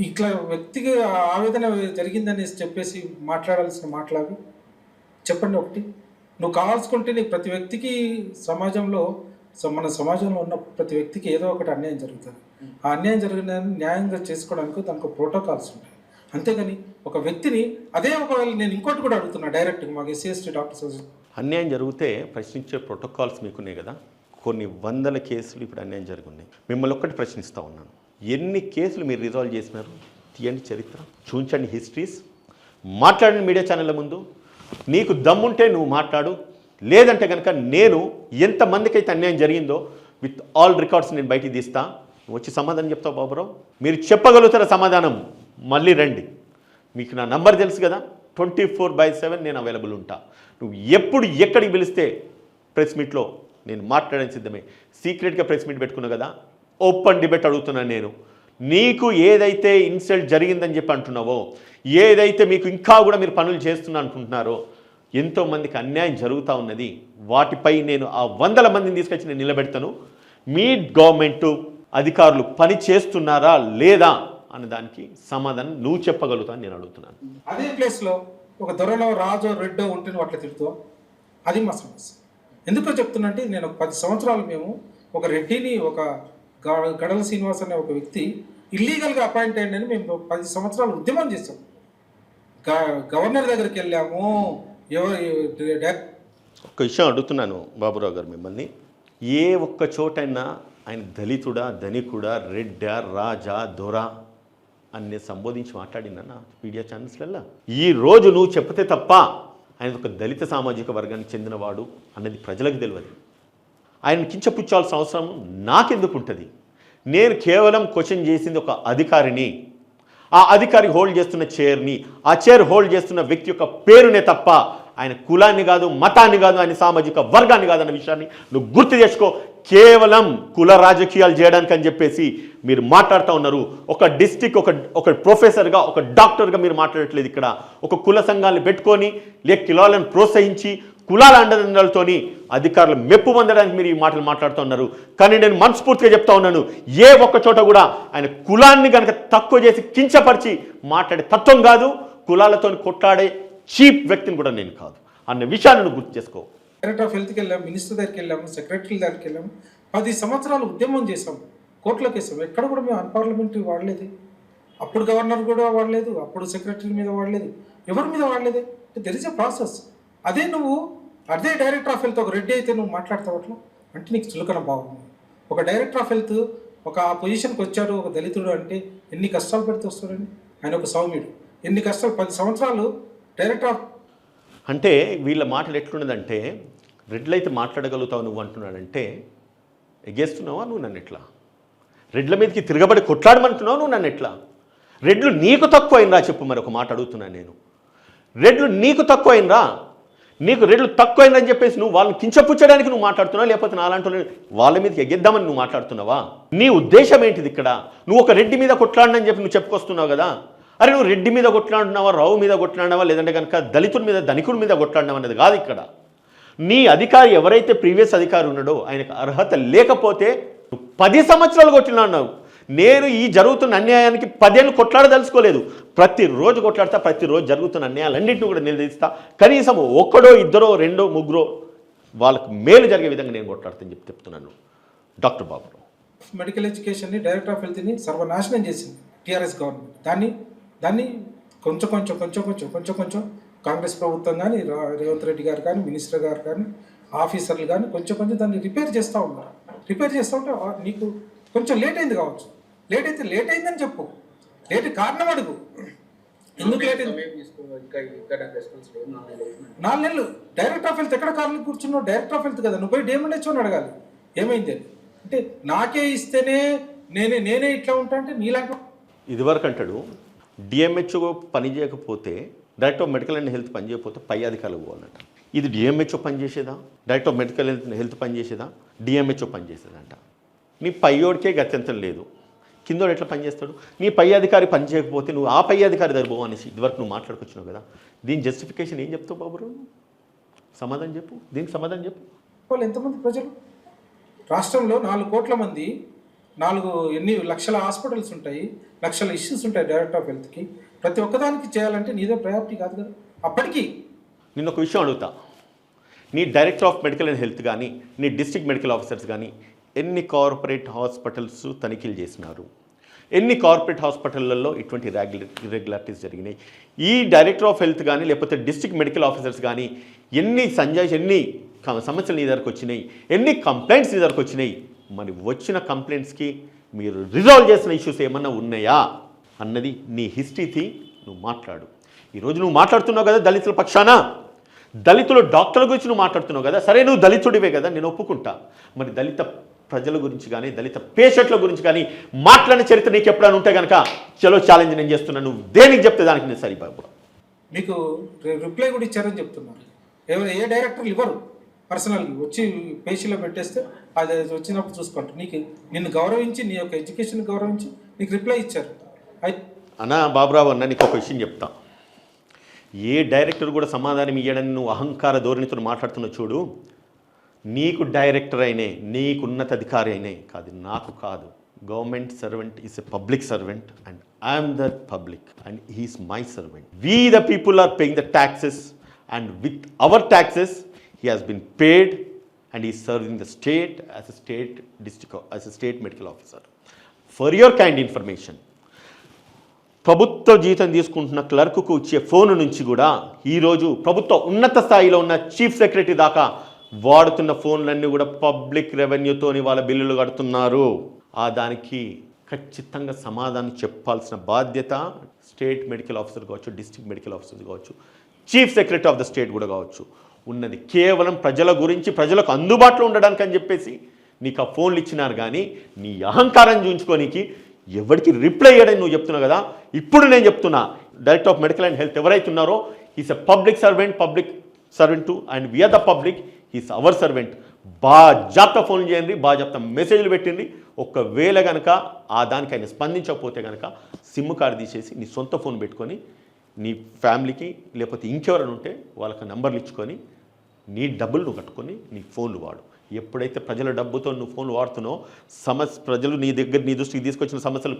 Speaker 3: ఇట్లా వ్యక్తికి ఆవేదన జరిగిందని చెప్పేసి మాట్లాడాల్సిన మాట్లాడి చెప్పండి. ఒకటి నువ్వు కావాల్సుకుంటే నీకు ప్రతి వ్యక్తికి సమాజంలో మన సమాజంలో ఉన్న ప్రతి వ్యక్తికి ఏదో ఒకటి అన్యాయం జరుగుతుంది. ఆ అన్యాయం జరిగిందని న్యాయంగా చేసుకోవడానికి దానికి ప్రోటోకాల్స్ ఉంటాయి. అంతేగాని ఒక వ్యక్తిని అదే ఒకవేళ నేను ఇంకోటి కూడా అడుగుతున్నా డైరెక్ట్గా మాకు SC/ST డాక్టర్స్
Speaker 1: అన్యాయం జరిగితే ప్రశ్నించే ప్రోటోకాల్స్ మీకున్నాయి కదా. కొన్ని 100 కేసులు ఇప్పుడు అన్యాయం జరిగి ఉన్నాయి. మిమ్మల్ని ఒక్కటి ప్రశ్నిస్తూ ఉన్నాను, ఎన్ని కేసులు మీరు రిజాల్వ్ చేసినారు? తీయండి చరిత్ర, చూంచండి హిస్టరీస్, మాట్లాడండి మీడియా ఛానళ్ళ ముందు. నీకు దమ్ముంటే నువ్వు మాట్లాడు, లేదంటే కనుక నేను ఎంతమందికి అయితే అన్యాయం జరిగిందో విత్ ఆల్ రికార్డ్స్ నేను బయటికి తీస్తా, వచ్చి సమాధానం చెప్తావు బాబురావు. మీరు చెప్పగలుగుతారా సమాధానం? మళ్ళీ రండి, మీకు నా నంబర్ తెలుసు కదా, 24/7 నేను అవైలబుల్ ఉంటా. నువ్వు ఎప్పుడు ఎక్కడికి పిలిస్తే ప్రెస్ మీట్లో నేను మాట్లాడడానికి సిద్ధమే. సీక్రెట్గా ప్రెస్ మీట్ పెట్టుకున్నావు కదా, ఓపెన్ డిబేట్ అడుగుతున్నాను నేను. నీకు ఏదైతే ఇన్సల్ట్ జరిగిందని చెప్పి అంటున్నావో, ఏదైతే మీకు ఇంకా కూడా మీరు పనులు చేస్తున్నా అనుకుంటున్నారో, ఎంతోమందికి అన్యాయం జరుగుతూ ఉన్నది. వాటిపై నేను ఆ 100 మందిని తీసుకొచ్చి నేను నిలబెడతాను. మీ గవర్నమెంటు అధికారులు పని చేస్తున్నారా లేదా అనే దానికి సమాధానం నువ్వు చెప్పగలుగుతా అని నేను అడుగుతున్నాను.
Speaker 3: అదే ప్లేస్లో ఒక దొరలో రాజో రెడ్డో ఉంటే నువ్వు అట్లా తిడుతావు. అది మా సమస్య. ఎందుకో చెప్తున్నంటే నేను 10 సంవత్సరాలు మేము ఒక రెడ్డిని, ఒక గడల శ్రీనివాస్ అనే ఒక వ్యక్తి ఇల్లీగల్గా అపాయింట్ అయ్యిందని మేము 10 సంవత్సరాలు ఉద్యమం చేస్తాం. గవర్నర్ దగ్గరికి వెళ్ళాము.
Speaker 1: ఒక విషయం అడుగుతున్నాను బాబురావు గారు మిమ్మల్ని. ఏ ఒక్క చోటైనా ఆయన దళితుడా, ధనికుడా, రెడ్డా, రాజా, దొరా అన్ని సంబోధించి మాట్లాడిందన్న మీడియా ఛానల్స్లలో? ఈ రోజు నువ్వు చెప్తే తప్ప ఆయన ఒక దళిత సామాజిక వర్గానికి చెందినవాడు అన్నది ప్రజలకు తెలియదు. ఆయన కించపుచ్చాల్సిన అవసరం నాకెందుకు ఉంటుంది? నేను కేవలం క్వశ్చన్ చేసింది ఒక అధికారిని, ఆ అధికారి హోల్డ్ చేస్తున్న చైర్ని, ఆ చైర్ హోల్డ్ చేస్తున్న వ్యక్తి యొక్క పేరునే తప్ప ఆయన కులాన్ని కాదు, మతాన్ని కాదు, ఆయన సామాజిక వర్గాన్ని కాదు అన్న విషయాన్ని నువ్వు గుర్తు చేసుకో. కేవలం కుల రాజకీయాలు చేయడానికి అని చెప్పేసి మీరు మాట్లాడుతూ ఉన్నారు. ఒక డిస్ట్రిక్ట్ ఒక ప్రొఫెసర్గా, ఒక డాక్టర్గా మీరు మాట్లాడట్లేదు. ఇక్కడ ఒక కుల సంఘాలను పెట్టుకొని కులాలను ప్రోత్సహించి కులాల అండదండలతోని అధికారులు మెప్పు పొందడానికి మీరు ఈ మాటలు మాట్లాడుతూ ఉన్నారు. కానీ నేను మనస్ఫూర్తిగా చెప్తా ఉన్నాను, ఏ ఒక్క చోట కూడా ఆయన కులాన్ని కనుక తక్కువ చేసి కించపరిచి మాట్లాడే తత్వం కాదు, కులాలతో కొట్లాడే చీప్ వ్యక్తిని కూడా నేను కాదు అన్న విషయాన్ని నువ్వు గుర్తు చేసుకో.
Speaker 3: డైరెక్టర్ ఆఫ్ హెల్త్కి వెళ్ళాము, మినిస్టర్ దగ్గరికి వెళ్ళాము, సెక్రటరీ దగ్గరికి వెళ్ళాము. 10 సంవత్సరాలు ఉద్యమం చేసాము, కోర్టులకు వేసాము. ఎక్కడ కూడా మేము అన్పార్లమెంటరీ వాడలేదు. అప్పుడు గవర్నర్ కూడా వాడలేదు, అప్పుడు సెక్రటరీ మీద వాడలేదు, ఎవరి మీద వాడలేదు. There is a process. అదే నువ్వు అదే డైరెక్టర్ ఆఫ్ హెల్త్ ఒక రెడ్డి అయితే నువ్వు మాట్లాడతావు అట్లా అంటే నీకు చులకన బాగుంది. ఒక డైరెక్టర్ ఆఫ్ హెల్త్ ఒక ఆ పొజిషన్కి వచ్చాడు ఒక దళితుడు అంటే ఎన్ని కష్టాలు పెడితే వస్తాడండి. ఆయన ఒక సౌమ్యుడు, ఎన్ని కష్టాలు. 10 సంవత్సరాలు డైరెక్టర్ ఆఫ్
Speaker 1: అంటే వీళ్ళ మాటలు ఎట్లున్నదంటే, రెడ్లు అయితే మాట్లాడగలుగుతావు నువ్వు అంటున్నాడంటే ఎగేస్తున్నావా నువ్వు నన్ను ఎట్లా? రెడ్ల మీదకి తిరగబడి కొట్లాడమంటున్నావు నువ్వు నన్ను ఎట్లా? రెడ్లు నీకు తక్కువ అయినరా చెప్పు. మరి ఒక మాట అడుగుతున్నాను నేను, రెడ్లు నీకు తక్కువ అయినరా? నీకు రెడ్లు తక్కువ అయిందని చెప్పేసి నువ్వు వాళ్ళని కించపుచ్చడానికి నువ్వు మాట్లాడుతున్నావు, లేకపోతే నాలాంటి వాళ్ళ మీదకి ఎగ్గేద్దామని నువ్వు మాట్లాడుతున్నావా? నీ ఉద్దేశం ఏంటిది ఇక్కడ? నువ్వు ఒక రెడ్డి మీద కొట్లాడనని చెప్పి నువ్వు చెప్పుకొస్తున్నావు కదా. అరే నువ్వు రెడ్డి మీద కొట్లాడుతున్నావా, రావు మీద కొట్లాడినావా, లేదంటే కనుక దళితుడి మీద, ధనికుడి మీద కొట్లాడినావా అనేది కాదు ఇక్కడ. నీ అధికారి ఎవరైతే ప్రీవియస్ అధికారి ఉన్నాడో ఆయనకు అర్హత లేకపోతే 10 సంవత్సరాలు కొట్లాడినావు. నేను ఈ జరుగుతున్న అన్యాయానికి 10 ఏళ్ళు కొట్లాడదలుచుకోలేదు. ప్రతిరోజు కొట్లాడతా, ప్రతిరోజు జరుగుతున్న అన్యాయాలన్నింటినీ కూడా నిలదీస్తా. కనీసం ఒక్కడో, ఇద్దరో, రెండో, ముగ్గురో వాళ్ళకు మేలు జరిగే విధంగా నేను కొట్లాడతాను చెప్తున్నాను. డాక్టర్ బాబురావు
Speaker 3: మెడికల్ ఎడ్యుకేషన్ని, డైరెక్టర్ ఆఫ్ హెల్త్ని సర్వనాశనం చేసింది టీఆర్ఎస్ గవర్నమెంట్. దాన్ని కొంచెం కాంగ్రెస్ ప్రభుత్వం కానీ, రేవంత్ రెడ్డి గారు కానీ, మినిస్టర్ గారు కానీ, ఆఫీసర్లు కానీ కొంచెం దాన్ని రిపేర్ చేస్తూ ఉన్నారు. రిపేర్ చేస్తూ ఉంటే నీకు కొంచెం లేట్ అయింది కావచ్చు. లేట్ అయిందని చెప్పు, లేట్ కారణం అడుగు. ఎందుకు లేట్ అయింది? 4 నెలలు డైరెక్టర్ ఆఫ్ హెల్త్ ఎక్కడ కారణం కూర్చున్నావు? డైరెక్టర్ ఆఫ్ హెల్త్ కదా, నువ్వు పోయి డిఎంహెచ్ఓని అడగాలి ఏమైంది అని. అంటే నాకే ఇస్తేనే నేనే ఇట్లా ఉంటా అంటే నీలాంటి
Speaker 1: ఇదివరకు అంటాడు డిఎంహెచ్ఓ పని చేయకపోతే, director of medical and health పని చేయకపోతే పై అధికారులు పోవాలంట. ఇది డిఎంహెచ్ఓ పనిచేసేదా? డైరెక్టర్ ఆఫ్ మెడికల్ హెల్త్ పనిచేసేదా? డిఎంహెచ్ఓ పనిచేసేదంట. నీ పైయోడికే గత్యంతం లేదు, కిందోడు ఎట్లా పనిచేస్తాడు? నీ పై అధికారి పని చేయకపోతే నువ్వు ఆ పై అధికారి దగ్గర పోవు అనేసి ఇదివరకు నువ్వు మాట్లాడుకొచ్చినావు కదా. దీని జస్టిఫికేషన్ ఏం చెప్తావు బాబురావు? సమాధానం చెప్పు, దీనికి సమాధానం చెప్పు.
Speaker 3: వాళ్ళు ఎంతమంది ప్రజలు? రాష్ట్రంలో 4 కోట్ల మంది, ఎన్ని లక్షల హాస్పిటల్స్ ఉంటాయి, లక్షల ఇష్యూస్ ఉంటాయి డైరెక్టర్ ఆఫ్ హెల్త్కి. ప్రతి ఒక్కదానికి చేయాలంటే నీదే ప్రయారిటీ కాదు కదా. అప్పటికి
Speaker 1: నిన్న ఒక విషయం అడుగుతా, నీ director of medical and health కానీ, నీ డిస్ట్రిక్ట్ మెడికల్ ఆఫీసర్స్ కానీ ఎన్ని కార్పొరేట్ హాస్పిటల్స్ తనిఖీలు చేసినారు? ఎన్ని కార్పొరేట్ హాస్పిటళ్లలో ఇటువంటి ఇర్రెగ్యులారిటీస్ జరిగినాయి? ఈ డైరెక్టర్ ఆఫ్ హెల్త్ కానీ, లేకపోతే డిస్ట్రిక్ట్ మెడికల్ ఆఫీసర్స్ కానీ ఎన్ని సమస్యలు నీ దగ్గరకు వచ్చినాయి? ఎన్ని కంప్లైంట్స్ నీ దగ్గరకు వచ్చినాయి? మరి వచ్చిన కంప్లైంట్స్కి మీరు రిజాల్వ్ చేసిన ఇష్యూస్ ఏమన్నా ఉన్నాయా అన్నది నీ హిస్టరీకి నువ్వు మాట్లాడు. ఈరోజు నువ్వు మాట్లాడుతున్నావు కదా దళితుల పక్షాన, దళితుల డాక్టర్ల గురించి నువ్వు మాట్లాడుతున్నావు కదా. సరే నువ్వు దళితుడివే కదా, నేను ఒప్పుకుంటా. మరి దళిత ప్రజల గురించి కానీ, దళిత పేషెంట్ల గురించి కానీ మాట్లాడిన చరిత్ర నీకు ఎప్పుడైనా ఉంటే కనుక చలో ఛాలెంజ్ నేను చేస్తున్నాను, నువ్వు దేనికి చెప్తే దానికి నేను సరి బాబు.
Speaker 3: మీకు రిప్లై కూడా ఇచ్చారని చెప్తున్నారు. ఏ డైరెక్టర్లు ఇవ్వరు, పర్సనల్గా వచ్చి పేషీలో పెట్టేస్తే అది వచ్చినప్పుడు చూసుకుంటారు. నిన్ను గౌరవించి, నీ యొక్క ఎడ్యుకేషన్ గౌరవించి నీకు రిప్లై ఇచ్చారు.
Speaker 1: అన్నా బాబురావు అన్న, నీకు ఒక విషయం చెప్తా. ఏ డైరెక్టర్ కూడా సమాధానం ఇయ్యడని నువ్వు అహంకార ధోరణితో మాట్లాడుతున్నావు చూడు. నీకు డైరెక్టర్ అయినే, నీకు ఉన్నతాధికారి అయినే కాదు, నాకు కాదు. Government servant is a public servant and I'm the public and he's my servant. We the people are paying the taxes and with our taxes he has been paid and he is serving the state as a state medical officer. For your kind information, ప్రభుత్వ జీతం తీసుకుంటున్న క్లర్క్కు ఇచ్చే ఫోన్ నుంచి కూడా ఈరోజు ప్రభుత్వ ఉన్నత స్థాయిలో ఉన్న చీఫ్ సెక్రటరీ దాకా వాడుతున్న ఫోన్లన్నీ కూడా పబ్లిక్ రెవెన్యూతోని వాళ్ళ బిల్లులు కడుతున్నారు. దానికి ఖచ్చితంగా సమాధానం చెప్పాల్సిన బాధ్యత స్టేట్ మెడికల్ ఆఫీసర్ కావచ్చు, డిస్ట్రిక్ట్ మెడికల్ ఆఫీసర్ కావచ్చు, chief secretary of the state కూడా కావచ్చు ఉన్నది. కేవలం ప్రజల గురించి, ప్రజలకు అందుబాటులో ఉండడానికి అని చెప్పేసి నీకు ఆ ఫోన్లు ఇచ్చినారు. కానీ నీ అహంకారం చూయించుకోనికి ఎవరికి రిప్లై ఇవ్వడని నువ్వు చెప్తున్నావు కదా. ఇప్పుడు నేను చెప్తున్నా, director of medical and health ఎవరైతే ఉన్నారో is a public servant to and we are the public, is our servant. బాజాప్తా ఫోన్ చేయండి, బాజాప్తా మెసేజ్లు పెట్టింది. ఒకవేళ కనుక దానికి ఆయన స్పందించకపోతే కనుక సిమ్ కార్డు తీసేసి నీ సొంత ఫోన్ పెట్టుకొని నీ ఫ్యామిలీకి లేకపోతే ఇంకెవరైనా ఉంటే వాళ్ళకి నంబర్లు ఇచ్చుకొని నీ డబ్బులు నువ్వు కట్టుకొని నీ ఫోన్లు వాడు. ఎప్పుడైతే ప్రజల డబ్బుతో నువ్వు ఫోన్లు వాడుతున్నావు, ప్రజలు నీ దృష్టికి తీసుకొచ్చిన సమస్యలు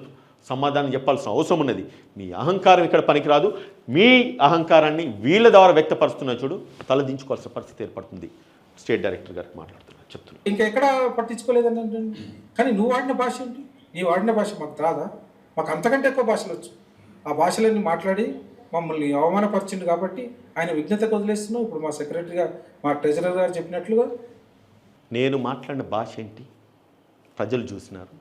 Speaker 1: సమాధానం చెప్పాల్సిన అవసరం ఉన్నది. నీ అహంకారం ఇక్కడ పనికిరాదు. మీ అహంకారాన్ని వీళ్ళ ద్వారా వ్యక్తపరుస్తున్నా చూడు, తలదించుకోవాల్సిన పరిస్థితి ఏర్పడుతుంది. స్టేట్ డైరెక్టర్ గారికి మాట్లాడుతున్నా, చెప్తున్నా.
Speaker 3: ఇంకా ఎక్కడ పట్టించుకోలేదని అంటే, కానీ నువ్వు వాడిన భాష ఏంటి? నీ వాడిన భాష మాకు రాదా? మాకు అంతకంటే ఎక్కువ భాషలు వచ్చు. ఆ భాషలన్నీ మాట్లాడి మమ్మల్ని అవమానపరిచిండు కాబట్టి ఆయన విజ్ఞతకు వదిలేస్తున్నావు. ఇప్పుడు మా సెక్రటరీగా, మా ట్రెజరర్ గారు చెప్పినట్లుగా
Speaker 1: నేను మాట్లాడిన భాష ఏంటి ప్రజలు చూసినారు,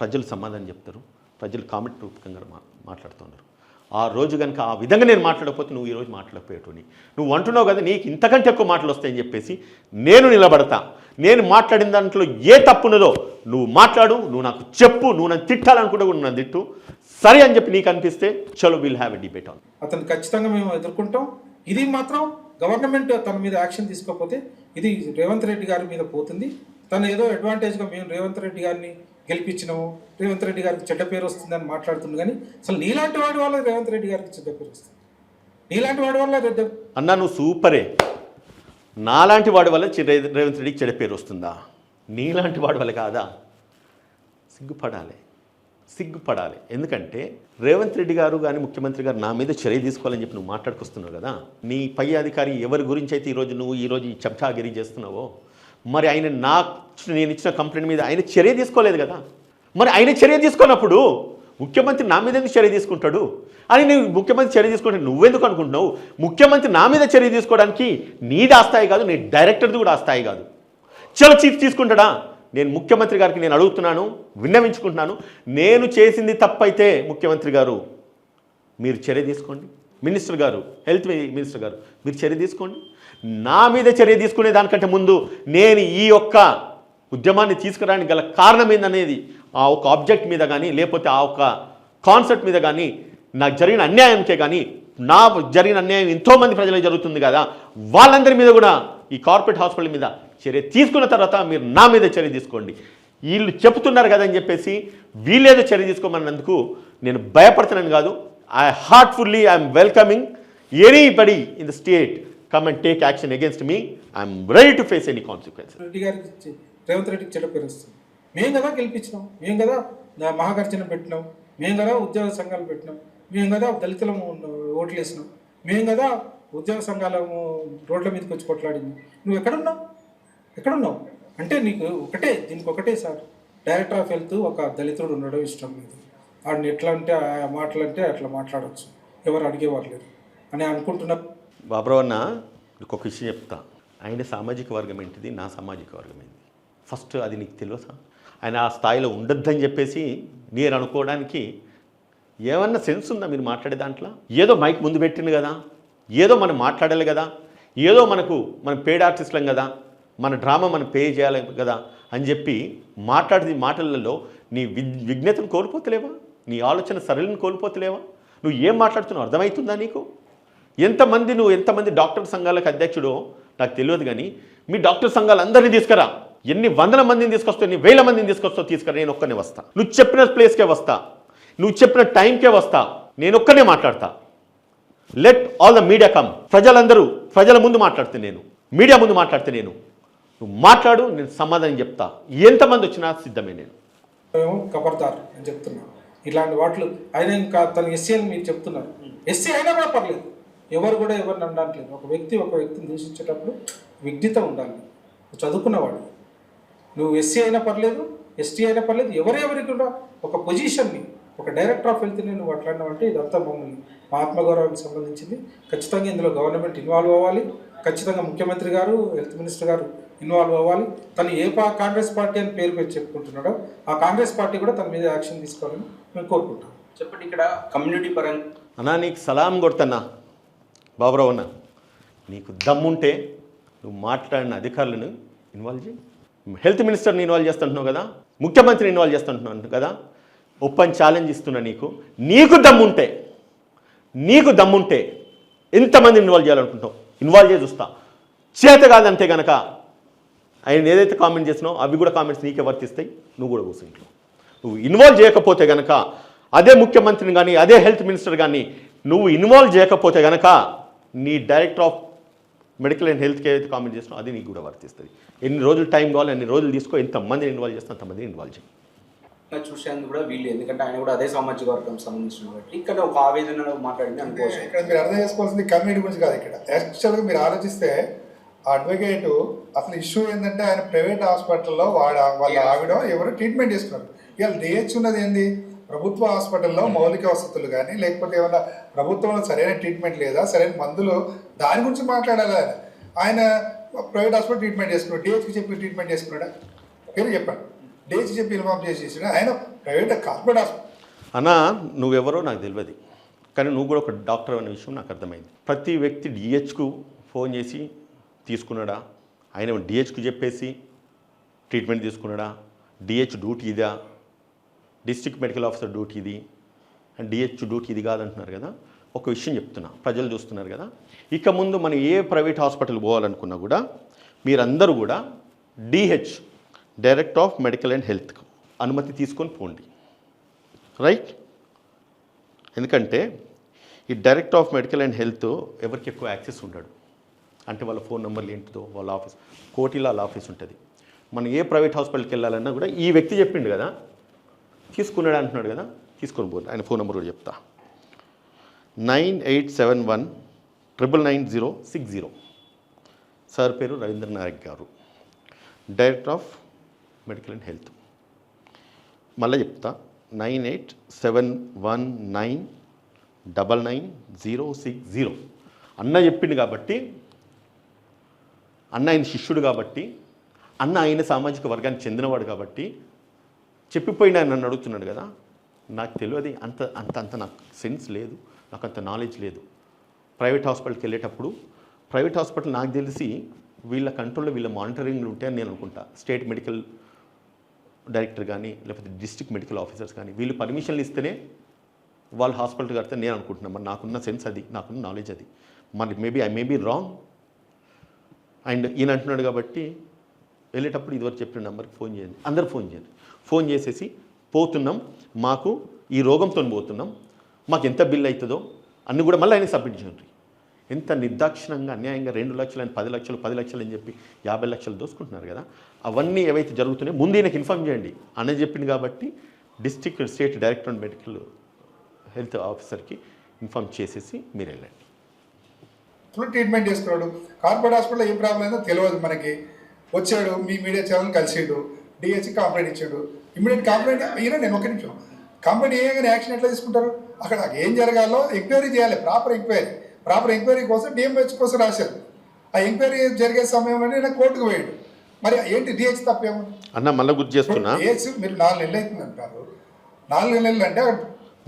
Speaker 1: ప్రజలు సమాధానం చెప్తారు, ప్రజలు కామెంట్ రూపకంగా మాట్లాడుతున్నారు. ఆ రోజు కనుక ఆ విధంగా నేను మాట్లాడకపోతే నువ్వు ఈరోజు మాట్లాడకపోయేటోని. నువ్వు అంటున్నావు కదా నీకు ఇంతకంటే ఎక్కువ మాటలు వస్తాయని చెప్పేసి నేను నిలబడతా. నేను మాట్లాడిన దాంట్లో ఏ తప్పున్నదో నువ్వు మాట్లాడు, నువ్వు నాకు చెప్పు. నువ్వు నన్ను తిట్టాలనుకుంటే కూడా నన్ను తిట్టు, సరే అని చెప్పి నీకు అనిపిస్తే చలో will have a debate on.
Speaker 3: అతను ఖచ్చితంగా మేము ఎదుర్కొంటాం. ఇది మాత్రం గవర్నమెంట్ తన మీద యాక్షన్ తీసుకోకపోతే ఇది రేవంత్ రెడ్డి గారి మీద పోతుంది. తను ఏదో అడ్వాంటేజ్గా మేము రేవంత్ రెడ్డి గారిని గెలిపించినాము, రేవంత్ రెడ్డి గారికి చెడ్డ పేరు వస్తుందని మాట్లాడుతుంది. కానీ అసలు నీలాంటి వాడి వల్ల రేవంత్ రెడ్డి గారికి చెడ్డ పేరు వస్తుంది. నీలాంటి వాడి వల్ల
Speaker 1: అన్నా నువ్వు సూపరే. నాలాంటి వాడి వల్ల రేవంత్ రెడ్డికి చెడ్డ పేరు వస్తుందా? నీలాంటి వాడి వల్ల కాదా? సిగ్గుపడాలి. ఎందుకంటే రేవంత్ రెడ్డి గారు కానీ ముఖ్యమంత్రి గారు నా మీద చర్య తీసుకోవాలని చెప్పి నువ్వు మాట్లాడుకొస్తున్నావు కదా. నీ పై అధికారి ఎవరి గురించి అయితే ఈరోజు ఈ చెంచాగిరి చేస్తున్నావో, మరి ఆయన నేను ఇచ్చిన కంప్లైంట్ మీద ఆయన చర్య తీసుకోలేదు కదా. మరి ఆయన చర్య తీసుకున్నప్పుడు ముఖ్యమంత్రి నా మీద ఎందుకు చర్య తీసుకుంటాడు అని నేను ముఖ్యమంత్రి చర్య తీసుకుంటే నువ్వెందుకు అనుకుంటున్నావు? ముఖ్యమంత్రి నా మీద చర్య తీసుకోవడానికి నీది ఆస్థాయి కాదు, నీ డైరెక్టర్ది కూడా ఆస్థాయి కాదు. చలో చీఫ్ తీసుకుంటాడా? నేను ముఖ్యమంత్రి గారికి నేను అడుగుతున్నాను, విన్నవించుకుంటున్నాను. నేను చేసింది తప్పైతే ముఖ్యమంత్రి గారు మీరు చర్య తీసుకోండి. మినిస్టర్ గారు, హెల్త్ మినిస్టర్ గారు మీరు చర్య తీసుకోండి. నా మీద చర్య తీసుకునే దానికంటే ముందు నేను ఈ యొక్క ఉద్యమాన్ని తీసుకురావడానికి గల కారణం ఏందనేది ఆ ఒక ఆబ్జెక్ట్ మీద కానీ లేకపోతే ఆ ఒక కాన్సెప్ట్ మీద కానీ నాకు జరిగిన అన్యాయంకే కానీ నా జరిగిన అన్యాయం ఎంతోమంది ప్రజలకు జరుగుతుంది కదా, వాళ్ళందరి మీద కూడా ఈ కార్పొరేట్ హాస్పిటల్ మీద చర్య తీసుకున్న తర్వాత మీరు నా మీద చర్య తీసుకోండి. వీళ్ళు చెప్తున్నారు కదా అని చెప్పేసి వీళ్ళేదో చర్య తీసుకోమన్నందుకు నేను భయపడుతున్నాను కాదు. I'm welcoming anybody in the state come and take action against me. I'm ready to face any consequences.
Speaker 3: Reddy గారికి రేవంత్ రెడ్డికి చెడ్డ పేరు వస్తుంది. మేము కదా గెలిపించినాం, మేము కదా మహాగర్జన పెట్టినాం, మేము కదా ఉద్యోగ సంఘాలు పెట్టినాం, మేము కదా దళితులము ఓట్లు వేసినాం, మేము కదా ఉద్యోగ సంఘాలము రోడ్ల మీదకి వచ్చి కొట్లాడింది. నువ్వు ఎక్కడున్నావు అంటే నీకు దీనికి ఒకటే సార్, డైరెక్టర్ ఆఫ్ హెల్త్ ఒక దళితుడు ఉండడం ఇష్టం లేదు. వాడిని ఎట్లా అంటే ఆ మాటలు అంటే అట్లా మాట్లాడవచ్చు, ఎవరు అడిగేవారు లేరు అని అనుకుంటున్నారు.
Speaker 1: బాబురావన్న నీకు ఒక విషయం చెప్తా. ఆయన సామాజిక వర్గం ఏంటిది, నా సామాజిక వర్గం ఏంటి, ఫస్ట్ అది నీకు తెలుసా? ఆయన ఆ స్థాయిలో ఉండొద్దని చెప్పేసి నేను అనుకోవడానికి ఏమన్నా సెన్స్ ఉందా? మీరు మాట్లాడే దాంట్లో ఏదో మైక్ ముందు పెట్టింది కదా, ఏదో మనం మాట్లాడాలి కదా, ఏదో మనం పెయిడ్ ఆర్టిస్టులం కదా, మన డ్రామా మనం పే చేయాలి కదా అని చెప్పి మాట్లాడే మాటలలో నీ విజ్ఞతను కోల్పోతలేవా? నీ ఆలోచన సరళిని కోల్పోతలేవా? నువ్వు ఏం మాట్లాడుతున్నావు అర్థమవుతుందా నీకు? ఎంతమంది డాక్టర్ సంఘాలకు అధ్యక్షుడో నాకు తెలియదు, కానీ మీ డాక్టర్ సంఘాలు అందరినీ తీసుకురా. ఎన్ని వందల మందిని తీసుకొస్తావు, ఎన్ని వేల మందిని తీసుకొస్తావు, తీసుకురా. నేను ఒక్కనే వస్తా, నువ్వు చెప్పిన ప్లేస్కే వస్తా, నువ్వు చెప్పిన టైంకే వస్తా, నేను ఒక్కనే మాట్లాడతా. Let all the media come. ప్రజల ముందు మాట్లాడితే నేను, మీడియా ముందు మాట్లాడితే నేను, నువ్వు మాట్లాడు, నేను సమాధానం చెప్తా. ఎంతమంది వచ్చినా సిద్ధమే నేను.
Speaker 3: మేము ఖబర్దార్ అని చెప్తున్నాం. ఇలాంటి వాటిలో ఆయన ఇంకా తను ఎస్సీ అని మీరు చెప్తున్నారు. ఎస్సీ అయినా కూడా పర్లేదు, ఎవరు కూడా ఎవరిని అనట్లేదు. ఒక వ్యక్తిని దూషించేటప్పుడు విజ్ఞత ఉండాలి. చదువుకున్నవాడు నువ్వు ఎస్సీ అయినా పర్లేదు, ఎస్టీ అయినా పర్లేదు, ఎవరెవరికి కూడా ఒక పొజిషన్ని, ఒక డైరెక్టర్ ఆఫ్ హెల్త్ని నువ్వు అట్లాడినావంటే ఇదంతా మమ్మల్ని మా ఆత్మగౌరవానికి సంబంధించింది. ఖచ్చితంగా ఇందులో గవర్నమెంట్ ఇన్వాల్వ్ అవ్వాలి. ఖచ్చితంగా ముఖ్యమంత్రి గారు, హెల్త్ మినిస్టర్ గారు ఇన్వాల్వ్ అవ్వాలి. తను ఏ కాంగ్రెస్ పార్టీ అని పేరు పెట్టి చెప్పుకుంటున్నాడో ఆ కాంగ్రెస్ పార్టీ కూడా తన మీద యాక్షన్ తీసుకోవాలని మేము కోరుకుంటాం.
Speaker 2: చెప్పండి, ఇక్కడ కమ్యూనిటీ పరంగా
Speaker 1: అన్నా నీకు సలాం కొడుతున్నా బాబురావు అన్న, నీకు దమ్ముంటే నువ్వు మాట్లాడిన అధికారులను ఇన్వాల్వ్ చేయి. హెల్త్ మినిస్టర్ని ఇన్వాల్వ్ చేస్తుంటున్నావు కదా, ముఖ్యమంత్రిని ఇన్వాల్వ్ చేస్తుంటున్నాను కదా, ఓపెన్ ఛాలెంజ్ ఇస్తున్నా నీకు దమ్ముంటే ఎంతమందిని ఇన్వాల్వ్ చేయాలనుకుంటావు ఇన్వాల్వ్ చేసి చూస్తా. చేత కాదంటే కనుక ఆయన ఏదైతే కామెంట్ చేసినావు అవి కూడా కామెంట్స్ నీకే వర్తిస్తాయి, నువ్వు కూడా కూర్చో ఇంట్లో. నువ్వు ఇన్వాల్వ్ చేయకపోతే కనుక అదే ముఖ్యమంత్రిని కానీ అదే హెల్త్ మినిస్టర్ కానీ నువ్వు ఇన్వాల్వ్ చేయకపోతే కనుక నీ డైరెక్టర్ ఆఫ్ మెడికల్ అండ్ హెల్త్కి ఏదైతే కామెంట్ చేసినావు అది నీకు కూడా వర్తిస్తుంది. ఎన్ని రోజులు టైం కావాలి అన్ని రోజులు తీసుకో, ఎంతమందిని ఇన్వాల్వ్ చేస్తా అంతమందిని ఇన్వాల్వ్ చేయి.
Speaker 2: చూసేందుకు కూడా వీళ్ళు, ఎందుకంటే ఆయన కూడా అదే సామాజిక వర్గం సంబంధించిన కాబట్టి ఇక్కడ ఒక ఆవేదన మాట్లాడింది అనుకోవచ్చు.
Speaker 4: ఇక్కడ మీరు అర్థం చేసుకోవాల్సింది కమ్యూనిటీ గురించి కాదు. ఇక్కడ యాక్చువల్గా మీరు ఆలోచిస్తే ఆ అడ్వకేట్ అసలు ఇష్యూ ఏంటంటే ఆయన ప్రైవేట్ హాస్పిటల్లో వాళ్ళ ఆవిడ ఎవరు ట్రీట్మెంట్ చేసుకున్నారు. ఇవాళ డిహెచ్ ఉన్నది ఏంది, ప్రభుత్వ హాస్పిటల్లో మౌలిక వసతులు కానీ లేకపోతే ఏమైనా ప్రభుత్వంలో సరైన ట్రీట్మెంట్ లేదా, సరైన మందులు, దాని గురించి మాట్లాడాలి. ఆయన ప్రైవేట్ హాస్పిటల్ ట్రీట్మెంట్ చేసుకున్నాడు, డిహెచ్కి చెప్పి ట్రీట్మెంట్ చేసుకున్నాడా? పేరు చెప్పండి. డిహెచ్ చెప్పి ఇన్ఫార్మ్ చేసేసిన ఆయన ప్రైవేట్ కార్పొరేట్ హాస్పిటల్.
Speaker 1: అన్నా నువ్వెవరో నాకు తెలియదు, కానీ నువ్వు కూడా ఒక డాక్టర్ అనే విషయం నాకు అర్థమైంది. ప్రతి వ్యక్తి డిహెచ్కు ఫోన్ చేసి తీసుకున్నాడా, ఆయన డిహెచ్కు చెప్పేసి ట్రీట్మెంట్ తీసుకున్నాడా, డిహెచ్ డ్యూటీ ఇదా, డిస్ట్రిక్ట్ మెడికల్ ఆఫీసర్ డ్యూటీ ఇది అండ్ డిహెచ్ డ్యూటీ ఇది కాదంటున్నారు కదా. ఒక విషయం చెప్తున్నా, ప్రజలు చూస్తున్నారు కదా, ఇక ముందు మనం ఏ ప్రైవేట్ హాస్పిటల్ పోవాలనుకున్నా కూడా మీరందరూ కూడా DH director of medical and health అనుమతి తీసుకొని పోండి, రైట్? ఎందుకంటే ఈ director of medical and health ఎవరికి ఎక్కువ యాక్సెస్ ఉంటాడు అంటే వాళ్ళ ఫోన్ నెంబర్లు ఏంటిదో వాళ్ళ ఆఫీస్, కోటిలో వాళ్ళ ఆఫీస్ ఉంటుంది. మనం ఏ ప్రైవేట్ హాస్పిటల్కి వెళ్ళాలన్నా కూడా ఈ వ్యక్తి చెప్పిండు కదా, తీసుకున్నాడు అంటున్నాడు కదా, తీసుకొని పోండి. ఆయన ఫోన్ నెంబర్ కూడా చెప్తా, 9871999060. సార్ పేరు రవీంద్ర నాయక్ గారు, director of medical and health. మళ్ళీ చెప్తా, 9871999060. అన్న చెప్పిండు కాబట్టి, అన్న ఆయన శిష్యుడు కాబట్టి, అన్న ఆయన సామాజిక వర్గానికి చెందినవాడు కాబట్టి చెప్పిపోయిన నన్ను అడుగుతున్నాడు కదా. నాకు తెలియదు, అంత నాకు సెన్స్ లేదు, నాకు అంత నాలెడ్జ్ లేదు. ప్రైవేట్ హాస్పిటల్కి వెళ్ళేటప్పుడు ప్రైవేట్ హాస్పిటల్ నాకు తెలిసి వీళ్ళ కంట్రోల్లో వీళ్ళ మానిటరింగ్లు ఉంటాయని నేను అనుకుంటా. స్టేట్ మెడికల్ డైరెక్టర్ కానీ లేకపోతే డిస్ట్రిక్ట్ మెడికల్ ఆఫీసర్స్ కానీ వీళ్ళు పర్మిషన్లు ఇస్తేనే వాళ్ళు హాస్పిటల్ కడితే నేను అనుకుంటున్నాను. మరి నాకున్న సెన్స్ అది, నాకున్న నాలెడ్జ్ అది. మరి I may be wrong. And ఈయన అంటున్నాడు కాబట్టి వెళ్ళేటప్పుడు ఇదివరకు చెప్పిన నెంబర్కి ఫోన్ చేయండి, అందరు ఫోన్ చేయండి. ఫోన్ చేసేసి పోతున్నాం, మాకు ఈ రోగంతో పోతున్నాం, మాకు ఎంత బిల్ అవుతుందో అన్నీ కూడా మళ్ళీ ఆయన సబ్మిట్ చేయండి. ఎంత నిర్దాక్షిణంగా అన్యాయంగా 2 లక్షలు అని 10 లక్షలు 10 లక్షలు అని చెప్పి 50 లక్షలు దోసుకుంటున్నారు కదా. అవన్నీ ఏవైతే జరుగుతున్నాయో ముందు ఈయనకి ఇన్ఫార్మ్ చేయండి అని చెప్పింది కాబట్టి district state director and medical health ఆఫీసర్కి ఇన్ఫార్మ్ చేసేసి మీరు వెళ్ళండి.
Speaker 4: ఫుల్ ట్రీట్మెంట్ చేసుకున్నాడు. కార్పొరేట్ హాస్పిటల్లో ఏం ప్రాబ్లం అయిందో తెలియదు మనకి. వచ్చాడు, మీ మీడియా ఛానల్ కలిసిండు, డిహెచ్ కంప్లైంట్ ఇచ్చాడు. ఇమ్మీడియట్ కంప్లైంట్ అయినా నేను ఒక నిమిషం కంప్లైంట్ చేయగానే యాక్షన్ ఎట్లా తీసుకుంటారు? అక్కడ ఏం జరగాలో ఎంక్వైరీ చేయాలి, ప్రాపర్ ఎంక్వైరీ కోసం డిఎంహెచ్ కోసం రాశారు. ఆ ఎంక్వైరీ జరిగే సమయంలోనే నేను కోర్టుకు పోయాడు. మరి ఏంటి డిహెచ్ తప్పేమో
Speaker 1: అన్న మళ్ళీ గుర్తు చేస్తున్నా.
Speaker 4: డిహెచ్ మీరు 4 నెలలు అవుతుంది అంటారు. 4 నెలలు అంటే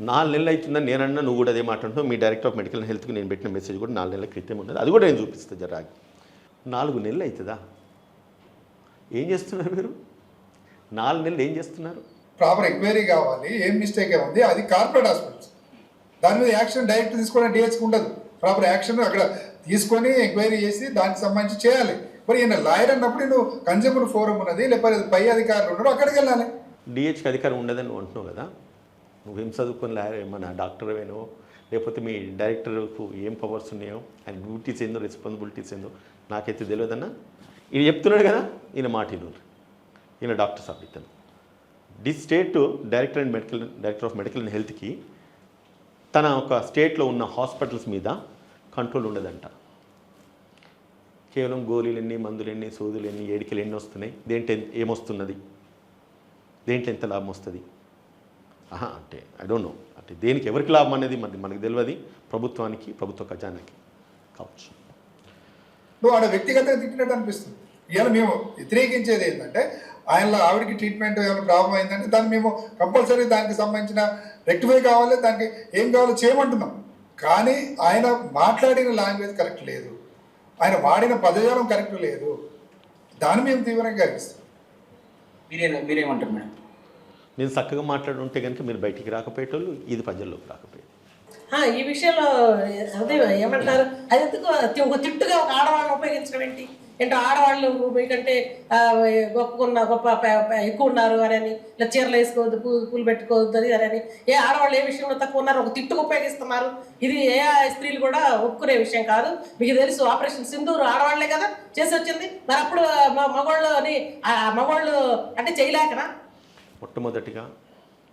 Speaker 1: 4 నెలలు అవుతుందని నేనన్నా, నువ్వు కూడా అదే మాట్లాడుతున్నావు. మీ డైరెక్టర్ ఆఫ్ మెడికల్ అండ్ హెల్త్కి నేను పెట్టిన మెసేజ్ కూడా 4 నెలల క్రితం ఉన్నది, అది కూడా నేను చూపిస్తాను జరాగి. 4 నెలలు అవుతుందా? ఏం చేస్తున్నారు మీరు? 4 నెలలు ఏం చేస్తున్నారు?
Speaker 4: ప్రాపర్ ఎంక్వైరీ కావాలి, ఏం మిస్టేక్ ఉంది, అది కార్పొరేట్ హాస్పిటల్స్. దాని మీద యాక్షన్ డైరెక్ట్ తీసుకోవడం డిహెచ్కి ఉండదు. ప్రాపర్ యాక్షన్ అక్కడ తీసుకొని ఎంక్వైరీ చేసి దానికి సంబంధించి చేయాలి. మరి ఈయన లాయర్ అన్నప్పుడు నువ్వు కన్జ్యూమర్ ఫోరం ఉన్నది, లేకపోతే పై అధికారులు ఉన్నాడు, అక్కడికి వెళ్ళాలి.
Speaker 1: డిహెచ్కి అధికారం ఉండదని నువ్వు అంటున్నావు కదా. నువ్వేం చదువుకొని లాయర్, మన డాక్టర్ అయినో లేకపోతే మీ డైరెక్టర్కు ఏం పవర్స్ ఉన్నాయో, ఆయన డ్యూటీస్ ఏందో, రెస్పాన్సిబిలిటీస్ ఏందో నాకైతే తెలియదన్నా. ఈయన చెప్తున్నాడు కదా, ఈయన మాట ఈయన డాక్టర్ సాబ్ ఇతను state director of medical and హెల్త్కి తన ఒక స్టేట్లో ఉన్న హాస్పిటల్స్ మీద కంట్రోల్ ఉండదంట. కేవలం గోళీలు ఎన్ని, మందులు ఎన్ని, సూదులు ఎన్ని, ఏడికలు ఎన్ని వస్తున్నాయి, దేంట్లో ఏమొస్తున్నది, దేంట్లో ఎంత లాభం వస్తుంది, అంటే ఐ డోంట్ నో, అంటే దేనికి ఎవరికి లాభం అనేది మనకు తెలియదు. ప్రభుత్వానికి, ప్రభుత్వ ఖజానాకి కావచ్చు.
Speaker 4: నువ్వు ఆడ వ్యక్తిగతంగా తిట్టినట్టు అనిపిస్తుంది. ఇవాళ మేము వ్యతిరేకించేది ఏంటంటే ఆయనలో ఆవిడకి ట్రీట్మెంట్ ఏమైనా ప్రాబ్లం అయిందంటే దాన్ని మేము కంపల్సరీ దానికి సంబంధించిన రెక్టిఫై కావాలి, దానికి ఏం కావాలో చేయమంటున్నాం. కానీ ఆయన మాట్లాడిన లాంగ్వేజ్ కరెక్ట్ లేదు, ఆయన వాడిన పదజాలం కరెక్ట్ లేదు, దాన్ని మేము తీవ్రంగా గర్విస్తాం.
Speaker 2: మీరేమంటారు మేడం?
Speaker 1: నేను చక్కగా మాట్లాడుంటే కనుక మీరు బయటికి రాకపోయేటోళ్ళు, ఇది ప్రజల్లోకి రాకపోయేది.
Speaker 5: ఈ విషయంలో అదే ఏమంటారు, అది ఎందుకు ఒక తిట్టుగా ఒక ఆడవాళ్ళని ఉపయోగించడం ఏంటో ఆడవాళ్ళు మీకంటే గొప్ప ఎక్కువ ఉన్నారు అని, ఇలా చీరలు వేసుకోవద్దు, పూలు పెట్టుకోవద్దు అని, ఏ ఆడవాళ్ళు ఏ విషయంలో తక్కువ ఉన్నారు ఒక తిట్టుకు ఉపయోగిస్తున్నారు. ఇది ఏ స్త్రీలు కూడా ఒప్పుకునే విషయం కాదు. మీకు తెలుసు ఆపరేషన్ సింధూర్ ఆడవాళ్లే కదా చేసి వచ్చింది, మరి అప్పుడు మగవాళ్ళు అంటే చేయలేకనా?
Speaker 1: మొట్టమొదటిగా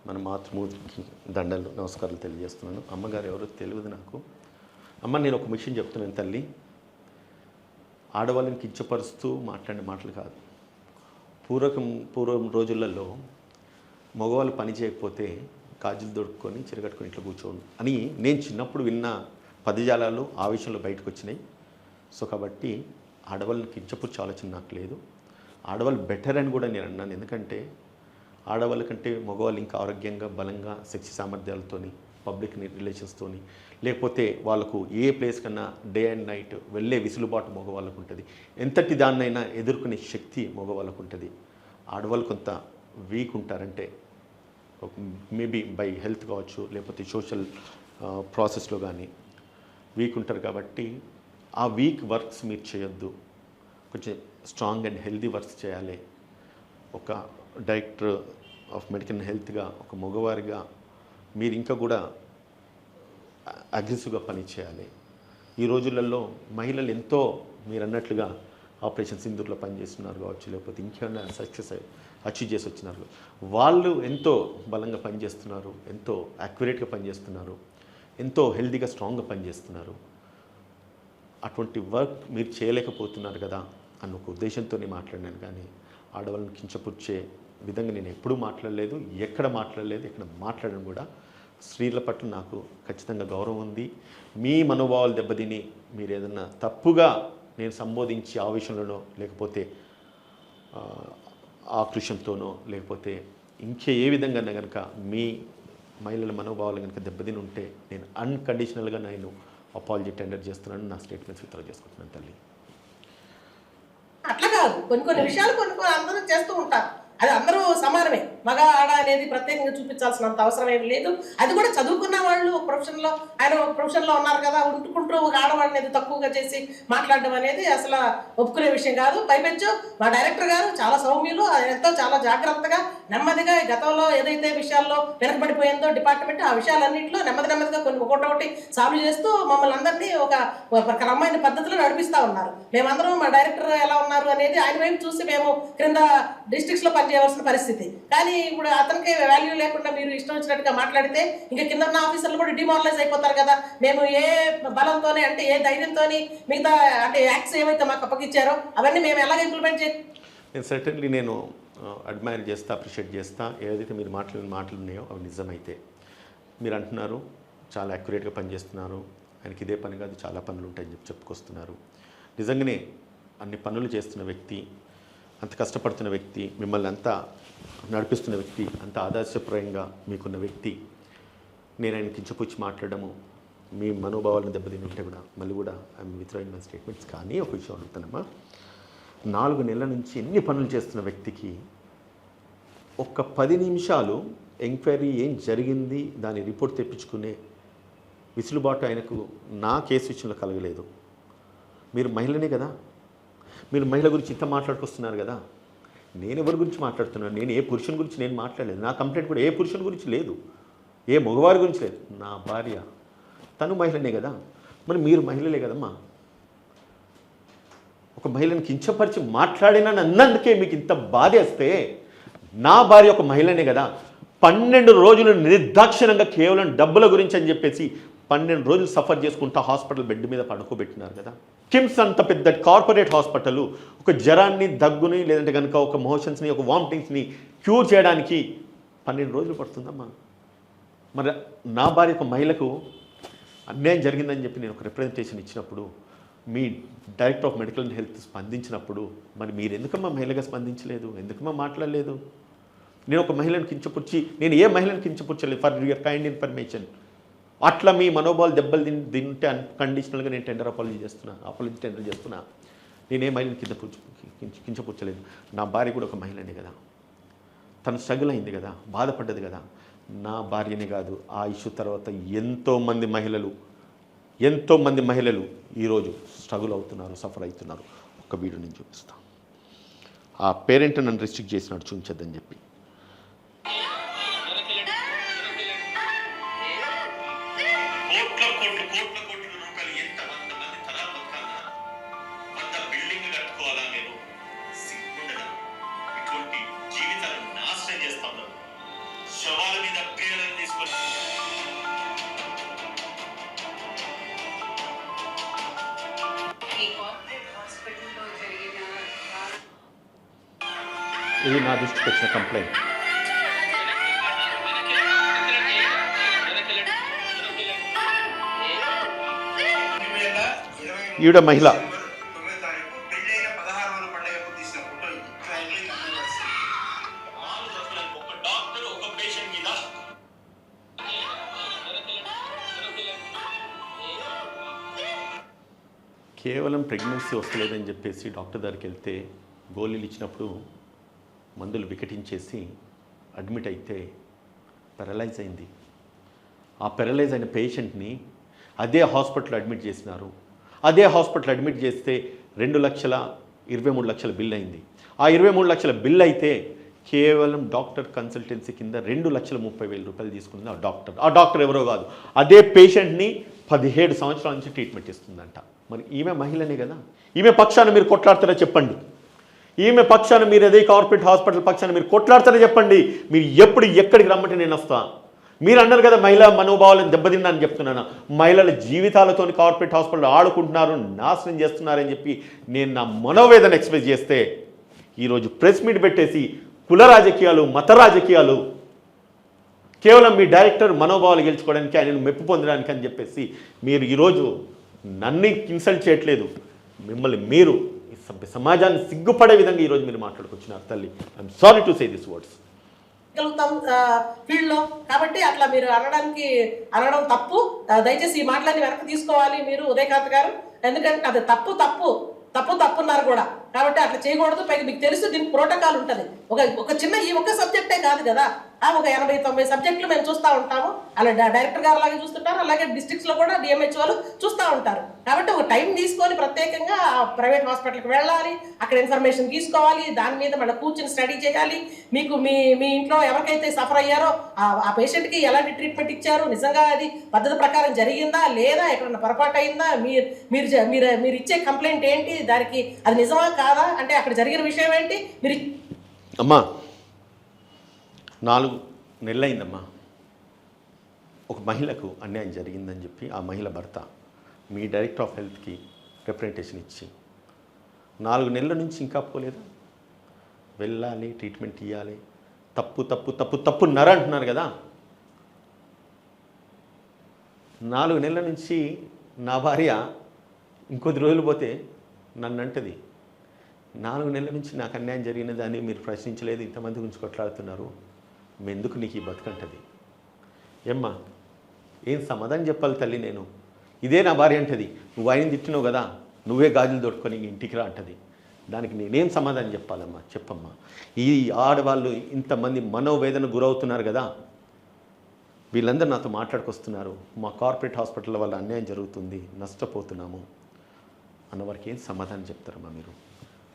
Speaker 1: మన మాతృమూర్తికి దండలు, నమస్కారాలు తెలియజేస్తున్నాను. అమ్మగారు ఎవరో తెలియదు నాకు. అమ్మ, నేను ఒక విషయం చెప్తున్నాను తల్లి, ఆడవాళ్ళని కించపరుస్తూ మాట్లాడే మాటలు కాదు. పూర్వం రోజులలో మగవాళ్ళు పని చేయకపోతే గాజులు దొడుక్కొని చిరగట్టుకొని ఇంట్లో కూర్చోండి అని నేను చిన్నప్పుడు విన్న పదజాలాలు ఆ విషయంలో బయటకు వచ్చినాయి. సో కాబట్టి ఆడవాళ్ళని కించపరిచే ఆలోచన నాకు లేదు. ఆడవాళ్ళు బెటర్ అని కూడా నేను అన్నాను. ఎందుకంటే ఆడవాళ్ళ కంటే మగవాళ్ళు ఇంకా ఆరోగ్యంగా, బలంగా, శక్తి సామర్థ్యాలతోని, పబ్లిక్ రిలేషన్స్తోని, లేకపోతే వాళ్ళకు ఏ ప్లేస్ కన్నా డే అండ్ నైట్ వెళ్ళే విసులుబాటు మగవాళ్ళకు ఉంటుంది. ఎంతటి దాన్నైనా ఎదుర్కొనే శక్తి మగవాళ్ళకు ఉంటుంది. ఆడవాళ్ళు కొంత వీక్ ఉంటారంటే మేబీ బై హెల్త్ కావచ్చు, లేకపోతే సోషల్ ప్రాసెస్లో కానీ వీక్ ఉంటారు. కాబట్టి ఆ వీక్ వర్క్స్ మీరు చేయొద్దు, కొంచెం స్ట్రాంగ్ అండ్ హెల్తీ వర్క్స్ చేయాలి. ఒక డైరెక్టర్ ఆఫ్ మెడికల్ అండ్ హెల్త్గా, ఒక మగవారిగా మీరు ఇంకా కూడా అగ్రెసివ్గా పనిచేయాలి. ఈ రోజులలో మహిళలు ఎంతో మీరు అన్నట్లుగా ఆపరేషన్ సింధూర్లో పనిచేస్తున్నారు కావచ్చు, లేకపోతే ఇంకేమైనా సక్సెస్ అచీవ్ చేసి వచ్చినారు. వాళ్ళు ఎంతో బలంగా పనిచేస్తున్నారు, ఎంతో యాక్యురేట్గా పనిచేస్తున్నారు, ఎంతో హెల్తీగా, స్ట్రాంగ్గా పనిచేస్తున్నారు. అటువంటి వర్క్ మీరు చేయలేకపోతున్నారు కదా అన్న ఒక ఉద్దేశంతోనే మాట్లాడినాను. కానీ ఆడవాళ్ళని కించపుచ్చే విధంగా నేను ఎప్పుడూ మాట్లాడలేదు, ఎక్కడ మాట్లాడను కూడా. స్త్రీల పట్ల నాకు ఖచ్చితంగా గౌరవం ఉంది. మీ మనోభావాలు దెబ్బతిని మీరు ఏదన్నా తప్పుగా నేను సంబోధించి ఆ విషయంలోనో, లేకపోతే ఆకృషంతోనో, లేకపోతే ఇంకే ఏ విధంగా కనుక మీ మహిళల మనోభావాలు కనుక దెబ్బతిని ఉంటే నేను అన్కండిషనల్గా నేను అపాలజీ టెండర్ చేస్తున్నాను, నా స్టేట్మెంట్స్ విత్డ్రా చేసుకుంటున్నాను తల్లి.
Speaker 5: అట్లా కాదు, కొన్ని విషయాలు కొన్ని అందరూ చేస్తూ ఉంటారు. అది అందరూ సమానమే. మగ ఆడ అనేది ప్రత్యేకంగా చూపించాల్సినంత అవసరం ఏమి లేదు. అది కూడా చదువుకున్న వాళ్ళు ఆయన ఒక ప్రొఫెషన్లో ఉన్నారు కదా, ఉంటుకుంటూ ఒక ఆడవాళ్ళని ఏదో తక్కువగా చేసి మాట్లాడడం అనేది అసలు ఒప్పుకునే విషయం కాదు. పైపెచ్చు మా డైరెక్టర్ గారు చాలా సౌమ్యులు, ఎంతో చాలా జాగ్రత్తగా నెమ్మదిగా గతంలో ఏదైతే విషయాల్లో వెనకబడిపోయిందో డిపార్ట్మెంట్, ఆ విషయాలన్నింటిలో నెమ్మదిగా కొన్ని ఒకటి సాల్వ్ చేస్తూ మమ్మల్ని అందరినీ ఒక క్రమమైన పద్ధతిలో నడిపిస్తూ ఉన్నారు. మేమందరం మా డైరెక్టర్ ఎలా ఉన్నారు అనేది ఆయన వైపు చూసి మేము క్రింద డిస్ట్రిక్ట్స్లో పనిచేయవలసిన పరిస్థితి. కానీ ఇప్పుడు అతనికి వాల్యూ లేకుండా మీరు ఇష్టం వచ్చినట్టుగా మాట్లాడితే ఇంకా కింద ఉన్న ఆఫీసర్లు కూడా డిమారలైజ్ అయిపోతారు కదా. మేము ఏ బలంతోనే, అంటే ఏ ధైర్యంతో మిగతా అంటే యాక్ట్స్ ఏవైతే మాకు అప్పగిచ్చారో అవన్నీ మేము ఎలాగ ఇంప్లిమెంట్
Speaker 1: నేను సర్టన్లీ నేను అడ్మైర్ చేస్తా, అప్రిషియేట్ చేస్తా. ఏదైతే మీరు మాటలు ఉన్నాయో అవి నిజమైతే. మీరు అంటున్నారు చాలా యాక్యురేట్గా పనిచేస్తున్నారు, ఆయనకి ఇదే పని కాదు చాలా పనులు ఉంటాయని చెప్పుకొస్తున్నారు. నిజంగానే అన్ని పనులు చేస్తున్న వ్యక్తి, అంత కష్టపడుతున్న వ్యక్తి, మిమ్మల్ని అంతా నడిపిస్తున్న వ్యక్తి, అంత ఆదర్శప్రాయంగా మీకున్న వ్యక్తి, నేను ఆయన కించపుచ్చి మాట్లాడము, మీ మనోభావాలను దెబ్బతిని ఉంటే కూడా మళ్ళీ కూడా ఐఎమ్ విత్డ్రాయింగ్ మై స్టేట్మెంట్స్. కానీ ఒక విషయం అడుగుతానమ్మా, 4 నెలల నుంచి ఎన్ని పనులు చేస్తున్న వ్యక్తికి ఒక్క 10 నిమిషాలు ఎంక్వైరీ ఏం జరిగింది దాని రిపోర్ట్ తెప్పించుకునే విసులుబాటు ఆయనకు నా కేసు విషయంలో కలగలేదు. మీరు మహిళనే కదా, మీరు మహిళ గురించి ఇంత మాట్లాడుకొస్తున్నారు కదా. నేను ఎవరి గురించి మాట్లాడుతున్నాను? నేను ఏ పురుషుని గురించి నేను మాట్లాడలేదు. నా కంప్లైంట్ కూడా ఏ పురుషుని గురించి లేదు, ఏ మగవారి గురించి లేదు. నా భార్య తను మహిళనే కదా, మరి మీరు మహిళలే కదమ్మా. ఒక మహిళను కించపరిచి మాట్లాడినని అన్నందుకే మీకు ఇంత బాధేస్తే, నా భార్య ఒక మహిళనే కదా, 12 రోజులు నిర్దాక్షిణంగా కేవలం డబ్బుల గురించి అని చెప్పేసి 12 రోజులు సఫర్ చేసుకుంటా హాస్పిటల్ బెడ్ మీద పడుకోబెట్టినారు కదా. కిమ్స్ అంత పెద్ద కార్పొరేట్ హాస్పిటల్ ఒక జ్వరాన్ని, దగ్గుని, లేదంటే కనుక ఒక మోషన్స్ని, ఒక వామిటింగ్స్ని క్యూర్ చేయడానికి 12 రోజులు పడుతుందమ్మా. మరి నా భార్య ఒక మహిళకు అన్యాయం జరిగిందని చెప్పి నేను ఒక రిప్రజెంటేషన్ ఇచ్చినప్పుడు, మీ director of medical and health స్పందించినప్పుడు, మరి మీరు ఎందుకమ్మా మహిళగా స్పందించలేదు, ఎందుకమ్మా మాట్లాడలేదు? నేను ఒక మహిళను కించపుచ్చి, నేను ఏ మహిళను కించపుచ్చలేదు, ఫర్ యువర్ కైండ్ ఇన్ఫర్మేషన్. అట్లా మీ మనోభావాలు దెబ్బలు తింటే అన్కండిషనల్గా నేను అపాలజీ టెండర్ చేస్తున్నా. నేనే మహిళను కించపుచ్చలేదు. నా భార్య కూడా ఒక మహిళనే కదా, తను స్ట్రగుల్ అయింది కదా, బాధపడ్డది కదా. నా భార్యనే కాదు, ఆ ఇష్యూ తర్వాత ఎంతోమంది మహిళలు ఈరోజు స్ట్రగుల్ అవుతున్నారు, సఫర్ అవుతున్నారు. ఒక వీడియో నేను చూపిస్తాను. ఆ పేరెంట్ నన్ను రిస్ట్రిక్ట్ చేసినాడు చూపించద్దని చెప్పి. ఇది నా దృష్టికి వచ్చిన కంప్లైంట్. ఈవిడ మహిళ. కేవలం ప్రెగ్నెన్సీ వస్తలేదని చెప్పేసి డాక్టర్ దగ్గరికి వెళ్తే గోళీలు ఇచ్చినప్పుడు మందులు వికటించేసి అడ్మిట్ అయితే పెరలైజ్ అయింది. ఆ పెరలైజ్ అయిన పేషెంట్ని అదే హాస్పిటల్ అడ్మిట్ చేసినారు. అదే హాస్పిటల్ అడ్మిట్ చేస్తే 2,23,00,000 బిల్ అయింది. ఆ 23 లక్షల బిల్ అయితే కేవలం డాక్టర్ కన్సల్టెన్సీ కింద 2,30,000 రూపాయలు తీసుకుంది ఆ డాక్టర్ ఎవరో కాదు, అదే పేషెంట్ని 17 సంవత్సరాల నుంచి ట్రీట్మెంట్ ఇస్తుందంట. మరి ఈమె మహిళనే కదా, ఈమె పక్షాన మీరు కొట్లాడతారా చెప్పండి. ఈమె పక్షాన మీరు అదే కార్పొరేట్ హాస్పిటల్ పక్షాన మీరు కొట్లాడతారా చెప్పండి. మీరు ఎప్పుడు ఎక్కడికి రమ్మంటే నేను వస్తా. మీరు అన్నారు కదా మహిళా మనోభావాలను దెబ్బతిన్నా అని చెప్తున్నాను. మహిళల జీవితాలతో కార్పొరేట్ హాస్పిటల్ ఆడుకుంటున్నారు, నాశనం చేస్తున్నారని చెప్పి నేను నా మనోవేదన ఎక్స్ప్రెస్ చేస్తే ఈరోజు ప్రెస్ మీట్ పెట్టేసి కుల రాజకీయాలు, మత రాజకీయాలు, కేవలం మీ డైరెక్టర్ మనోభావాలు గెలుచుకోవడానికి, ఆయన మెప్పు పొందడానికి అని చెప్పేసి మీరు ఈరోజు నన్ను ఇన్సల్ట్ చేయట్లేదు, మిమ్మల్ని మీరు సమాజాన్ని సిగ్గుపడే విధంగా ఈరోజు మీరు మాట్లాడుకొచ్చినారు తల్లి. I'm sorry to say this words.
Speaker 5: ఫీల్డ్లో కాబట్టి అట్లా మీరు అనడం తప్పు. దయచేసి ఈ మాటలన్నీ వెనక్కి తీసుకోవాలి మీరు ఉదయకాంత్ గారు, ఎందుకంటే అది తప్పున్నారు కూడా. కాబట్టి అట్లా చేయకూడదు. పైగా మీకు తెలుసు దీనికి ప్రోటోకాల్ ఉంటుంది. ఒక చిన్న ఈ ఒక్క సబ్జెక్టే కాదు కదా, ఒక 80-90 సబ్జెక్టులు మేము చూస్తూ ఉంటాము. అలా డైరెక్టర్ గారు అలాగే చూస్తుంటారు, అలాగే డిస్ట్రిక్ట్స్లో కూడా డిఎంహెచ్ వాళ్ళు చూస్తూ ఉంటారు. కాబట్టి ఒక టైం తీసుకొని ప్రత్యేకంగా ప్రైవేట్ హాస్పిటల్కి వెళ్ళాలి, అక్కడ ఇన్ఫర్మేషన్ తీసుకోవాలి, దాని మీద మళ్ళీ కూర్చొని స్టడీ చేయాలి. మీకు మీ ఇంట్లో ఎవరికైతే సఫర్ అయ్యారో ఆ పేషెంట్కి ఎలాంటి ట్రీట్మెంట్ ఇచ్చారు, నిజంగా అది పద్ధతి ప్రకారం జరిగిందా లేదా, ఎక్కడన్నా పొరపాటు అయిందా, మీరు ఇచ్చే కంప్లైంట్ ఏంటి, దానికి అది నిజమా కాదా, అంటే అక్కడ జరిగిన విషయం ఏంటి. మీరు
Speaker 1: అమ్మా 4 నెలలైందమ్మా ఒక మహిళకు అన్యాయం జరిగిందని చెప్పి ఆ మహిళ భర్త మీ డైరెక్టర్ ఆఫ్ హెల్త్కి రిప్రజెంటేషన్ ఇచ్చి 4 నెలల నుంచి ఇంకా పోలేదా? వెళ్ళాలి, ట్రీట్మెంట్ ఇవ్వాలి, తప్పున్నర అంటున్నారు కదా. 4 నెలల నుంచి నా భార్య ఇంకొద్ది రోజులు పోతే నన్ను అంటది, 4 నెలల నుంచి నాకు అన్యాయం జరిగిన దాన్ని మీరు ప్రశ్నించలేదు, ఇంతమంది గురించి కొట్లాడుతున్నారు, ఎందుకు నీకు ఈ బతుకంటది. ఏమ్మా ఏం సమాధానం చెప్పాలి తల్లి నేను? ఇదే నా భార్య అంటది, నువ్వు ఆయన తిట్టినావు కదా, నువ్వే గాజులు దొట్టుకొని ఇంటికి రా అంటది. దానికి నేనేం సమాధానం చెప్పాలమ్మా? చెప్పమ్మా. ఈ ఆడవాళ్ళు ఇంతమంది మనోవేదన గురవుతున్నారు కదా, వీళ్ళందరూ నాతో మాట్లాడుకొస్తున్నారు, మా కార్పొరేట్ హాస్పిటల్ వల్ల అన్యాయం జరుగుతుంది, నష్టపోతున్నాము అన్నవారికి ఏం సమాధానం చెప్తారమ్మా?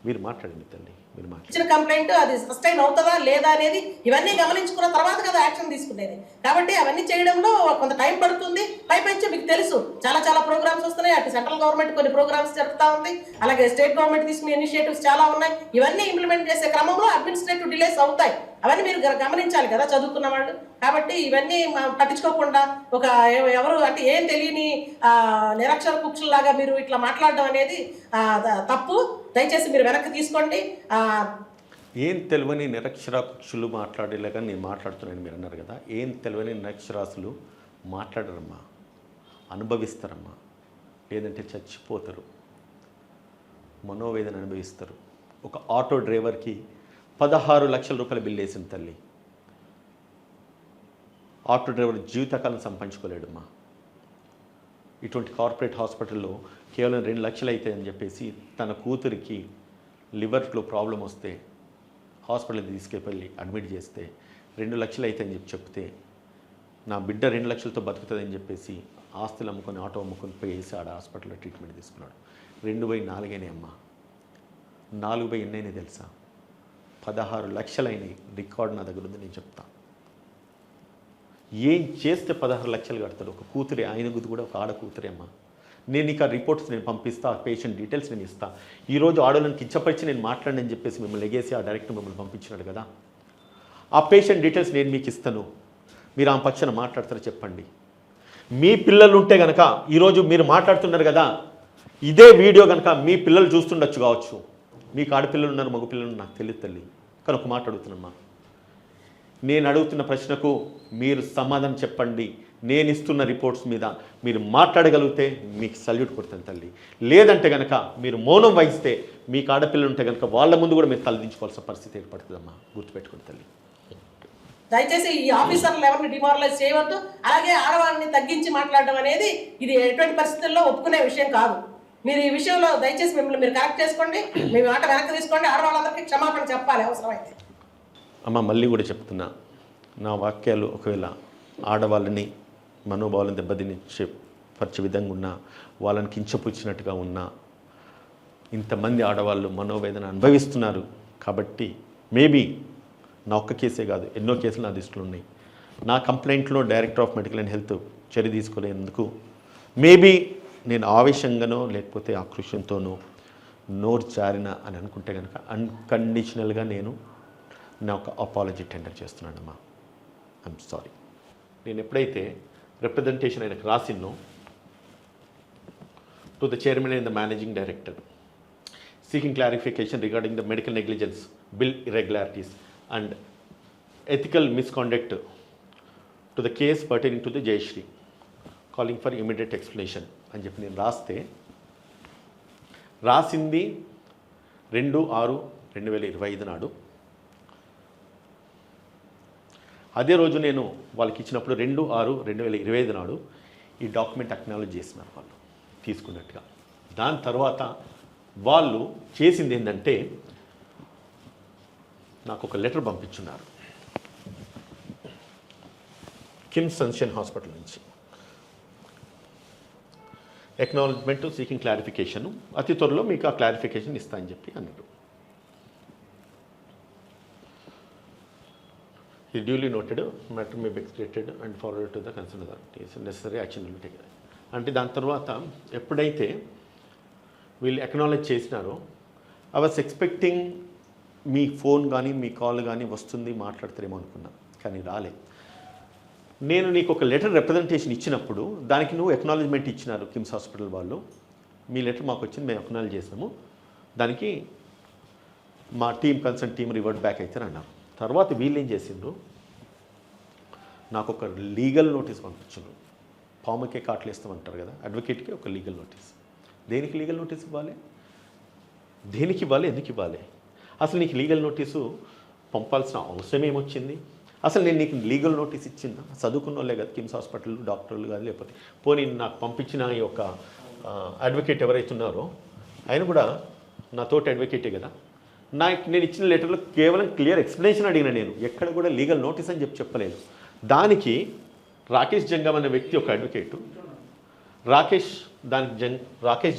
Speaker 1: మీరు మాట్లాడండి తల్లి, మీరు మాట్లాడండి.
Speaker 5: ఇచ్చిన కంప్లైంట్ అది సస్టైన్ అవుతుందా లేదా అనేది ఇవన్నీ గమనించుకున్న తర్వాత కదా యాక్షన్ తీసుకునేది. కాబట్టి అవన్నీ చేయడంలో కొంత టైం పడుతుంది. పైపెంచి మీకు తెలుసు చాలా చాలా ప్రోగ్రామ్స్ వస్తున్నాయి. అటు సెంట్రల్ గవర్నమెంట్ కొన్ని ప్రోగ్రామ్స్ జరుపుతా ఉంది, అలాగే స్టేట్ గవర్నమెంట్ తీసుకునే ఇనిషియేటివ్స్ చాలా ఉన్నాయి. ఇవన్నీ ఇంప్లిమెంట్ చేసే క్రమంలో అడ్మినిస్ట్రేటివ్ డిలేస్ అవుతాయి. అవన్నీ మీరు గమనించాలి కదా చదువుకున్న వాళ్ళు. కాబట్టి ఇవన్నీ పట్టించుకోకుండా ఒక ఎవరు అంటే ఏం తెలియని నిరక్షర కుక్షుల్లాగా మీరు ఇట్లా మాట్లాడడం అనేది తప్పు. దయచేసి మీరు వెనక్కి తీసుకోండి.
Speaker 1: ఏం తెలియని నిరక్షరాస్యులు మాట్లాడేలాగా నేను మాట్లాడుతున్నాను మీరు అన్నారు కదా. ఏం తెలియని నిరక్షరాస్యులు మాట్లాడరమ్మా, అనుభవిస్తారమ్మా, లేదంటే చచ్చిపోతారు, మనోవేదన అనుభవిస్తారు. ఒక ఆటో డ్రైవర్కి 16 లక్షల రూపాయల బిల్లు వేసింది తల్లి. ఆటో డ్రైవర్ జీవితకాలం సంపాదించుకోలేడమ్మా. ఇటువంటి కార్పొరేట్ హాస్పిటల్లో కేవలం 2 లక్షలు అవుతాయని చెప్పేసి తన కూతురికి లివర్లో ప్రాబ్లం వస్తే హాస్పిటల్కి తీసుకెళ్ళి అడ్మిట్ చేస్తే 2 లక్షలు అవుతాయని చెప్తే నా బిడ్డ 2 లక్షలతో బతుకుతుందని చెప్పేసి ఆస్తులు అమ్ముకొని ఆటో అమ్ముకొని పోయేసి ఆడ హాస్పిటల్లో ట్రీట్మెంట్ తీసుకున్నాడు. 2/4 అమ్మా. 4/8 తెలుసా? 16 లక్షలైనవి. రికార్డు నా దగ్గర ఉంది, నేను చెప్తా. ఏం చేస్తే 16 లక్షలు కడతాడు? ఒక కూతురే, ఆయనకు కూడా ఒక ఆడ కూతురే అమ్మా. నేను నీకు ఆ రిపోర్ట్స్ నేను పంపిస్తా, ఆ పేషెంట్ డీటెయిల్స్ నేను ఇస్తా. ఈరోజు ఆడోళ్ళని కించపరిచి నేను మాట్లాడని చెప్పేసి మిమ్మల్ని ఎగేసి ఆ డైరెక్టర్ మిమ్మల్ని పంపించినాడు కదా. ఆ పేషెంట్ డీటెయిల్స్ నేను మీకు ఇస్తాను, మీరు ఆ పక్షాన మాట్లాడతారో చెప్పండి. మీ పిల్లలు ఉంటే కనుక ఈరోజు మీరు మాట్లాడుతున్నారు కదా, ఇదే వీడియో కనుక మీ పిల్లలు చూస్తుండొచ్చు కావచ్చు. మీకు ఆడపిల్లలు ఉన్నారు, మగ పిల్లలు నాకు తెలియదు తల్లి. కానీ ఒక మాట అడుగుతున్నామ్మా, నేను అడుగుతున్న ప్రశ్నకు మీరు సమాధానం చెప్పండి. నేను ఇస్తున్న రిపోర్ట్స్ మీద మీరు మాట్లాడగలిగితే మీకు సల్యూట్ కొడతాను తల్లి. లేదంటే కనుక మీరు మౌనం వహిస్తే మీకు ఆడపిల్లలు ఉంటే కనుక వాళ్ళ ముందు కూడా మీరు తలదించుకోవాల్సిన పరిస్థితి ఏర్పడుతుందమ్మా. గుర్తుపెట్టుకోండి తల్లి.
Speaker 5: దయచేసి ఈ ఆఫీసర్లు ఎవరిని డిమారలైజ్ చేయవద్దు. అలాగే ఆడవాళ్ళని తగ్గించి మాట్లాడడం అనేది ఇది ఎటువంటి పరిస్థితుల్లో ఒప్పుకునే విషయం కాదు. మీరు ఈ విషయంలో దయచేసి మిమ్మల్ని మీరు కరెక్ట్ చేసుకోండి, మీ మాట వెనక్కి తీసుకోండి. ఆడవాళ్ళందరికీ క్షమాపణ చెప్పాలి అవసరమైతే.
Speaker 1: అమ్మ మళ్ళీ కూడా చెప్తున్నా, నా వాక్యాలు ఒకవేళ ఆడవాళ్ళని మనోభావాలను పరిచే విధంగా ఉన్నా, వాళ్ళని కించపుచ్చినట్టుగా ఉన్నా, ఇంతమంది ఆడవాళ్ళు మనోవేదన అనుభవిస్తున్నారు. కాబట్టి మేబీ నా ఒక్క కేసే కాదు, ఎన్నో కేసులు నా దృష్టిలో ఉన్నాయి. నా కంప్లైంట్లో director of medical and health చర్య తీసుకోలేందుకు మేబీ నేను ఆవేశంగానో లేకపోతే ఆక్రోషంతోనో నోరు జారిన అని అనుకుంటే కనుక అన్కండిషనల్గా నేను నా ఒక అపాలజీ టెండర్ చేస్తున్నానమ్మా. I'm sorry. నేను ఎప్పుడైతే రిప్రజెంటేషన్ ఆయనకు రాసిన్నో to the chairman and the managing director seeking clarification regarding the medical negligence, bill irregularities and ethical misconduct to the case pertaining to the Jayashree, calling for immediate explanation అని చెప్పి నేను రాసింది 2/6/2025 నాడు. అదే రోజు నేను వాళ్ళకి ఇచ్చినప్పుడు 2/6/2025 నాడు ఈ డాక్యుమెంట్ అక్నాలెడ్జ్ చేసినారు వాళ్ళు తీసుకున్నట్టుగా. దాని తర్వాత వాళ్ళు చేసింది ఏంటంటే నాకు ఒక లెటర్ పంపించున్నారు కిమ్స్ సన్షైన్ హాస్పిటల్ నుంచి. ఎక్నాలజ్మెంట్ సీకింగ్ క్లారిఫికేషన్, అతి త్వరలో మీకు ఆ క్లారిఫికేషన్ ఇస్తా అని చెప్పి అన్నారు. ఈ duly noted, matter may be excreted and forward to the concern authorities, necessary action will take. అంటే దాని తర్వాత ఎప్పుడైతే వీళ్ళు అక్నాలెడ్జ్ చేసినారో ఐ వాస్ ఎక్స్పెక్టింగ్ మీ ఫోన్ కానీ మీ కాల్ కానీ వస్తుంది, మాట్లాడతారేమో అనుకున్నా, కానీ రాలే. నేను నీకు ఒక లెటర్ రిప్రజెంటేషన్ ఇచ్చినప్పుడు దానికి నువ్వు అక్నాలెడ్జ్మెంట్ ఇచ్చినారు కిమ్స్ హాస్పిటల్ వాళ్ళు. మీ లెటర్ మాకు వచ్చింది, మేము అక్నాలెడ్జ్ చేసినాము, దానికి మా కన్సర్న్ టీం రివర్ట్ బ్యాక్ అయితే అన్నారు. తర్వాత వీళ్ళు ఏం చేసిండ్రు, నాకు ఒక లీగల్ నోటీస్ పంపించారు. పాముకే కాట్లు వేస్తామంటారు కదా, అడ్వకేట్కి ఒక లీగల్ నోటీస్. దేనికి లీగల్ నోటీస్ ఇవ్వాలి, దేనికి ఇవ్వాలి, ఎందుకు ఇవ్వాలి? అసలు నీకు లీగల్ నోటీసు పంపాల్సిన అవసరం ఏమొచ్చింది? అసలు నేను నీకు లీగల్ నోటీస్ ఇచ్చిందా? చదువుకున్న వాళ్ళే కదా కిమ్స్ హాస్పిటల్ డాక్టర్లు కాదు, లేకపోతే పోనీ నాకు పంపించిన ఈ యొక్క అడ్వకేట్ ఎవరైతే ఉన్నారో ఆయన కూడా నా తోటి అడ్వకేటే కదా. నేను ఇచ్చిన లెటర్లో కేవలం క్లియర్ ఎక్స్ప్లెనేషన్ అడిగిన, నేను ఎక్కడ కూడా లీగల్ నోటీస్ అని చెప్పలేదు. దానికి రాకేష్ జంగం అనే వ్యక్తి ఒక అడ్వకేటు, రాకేష్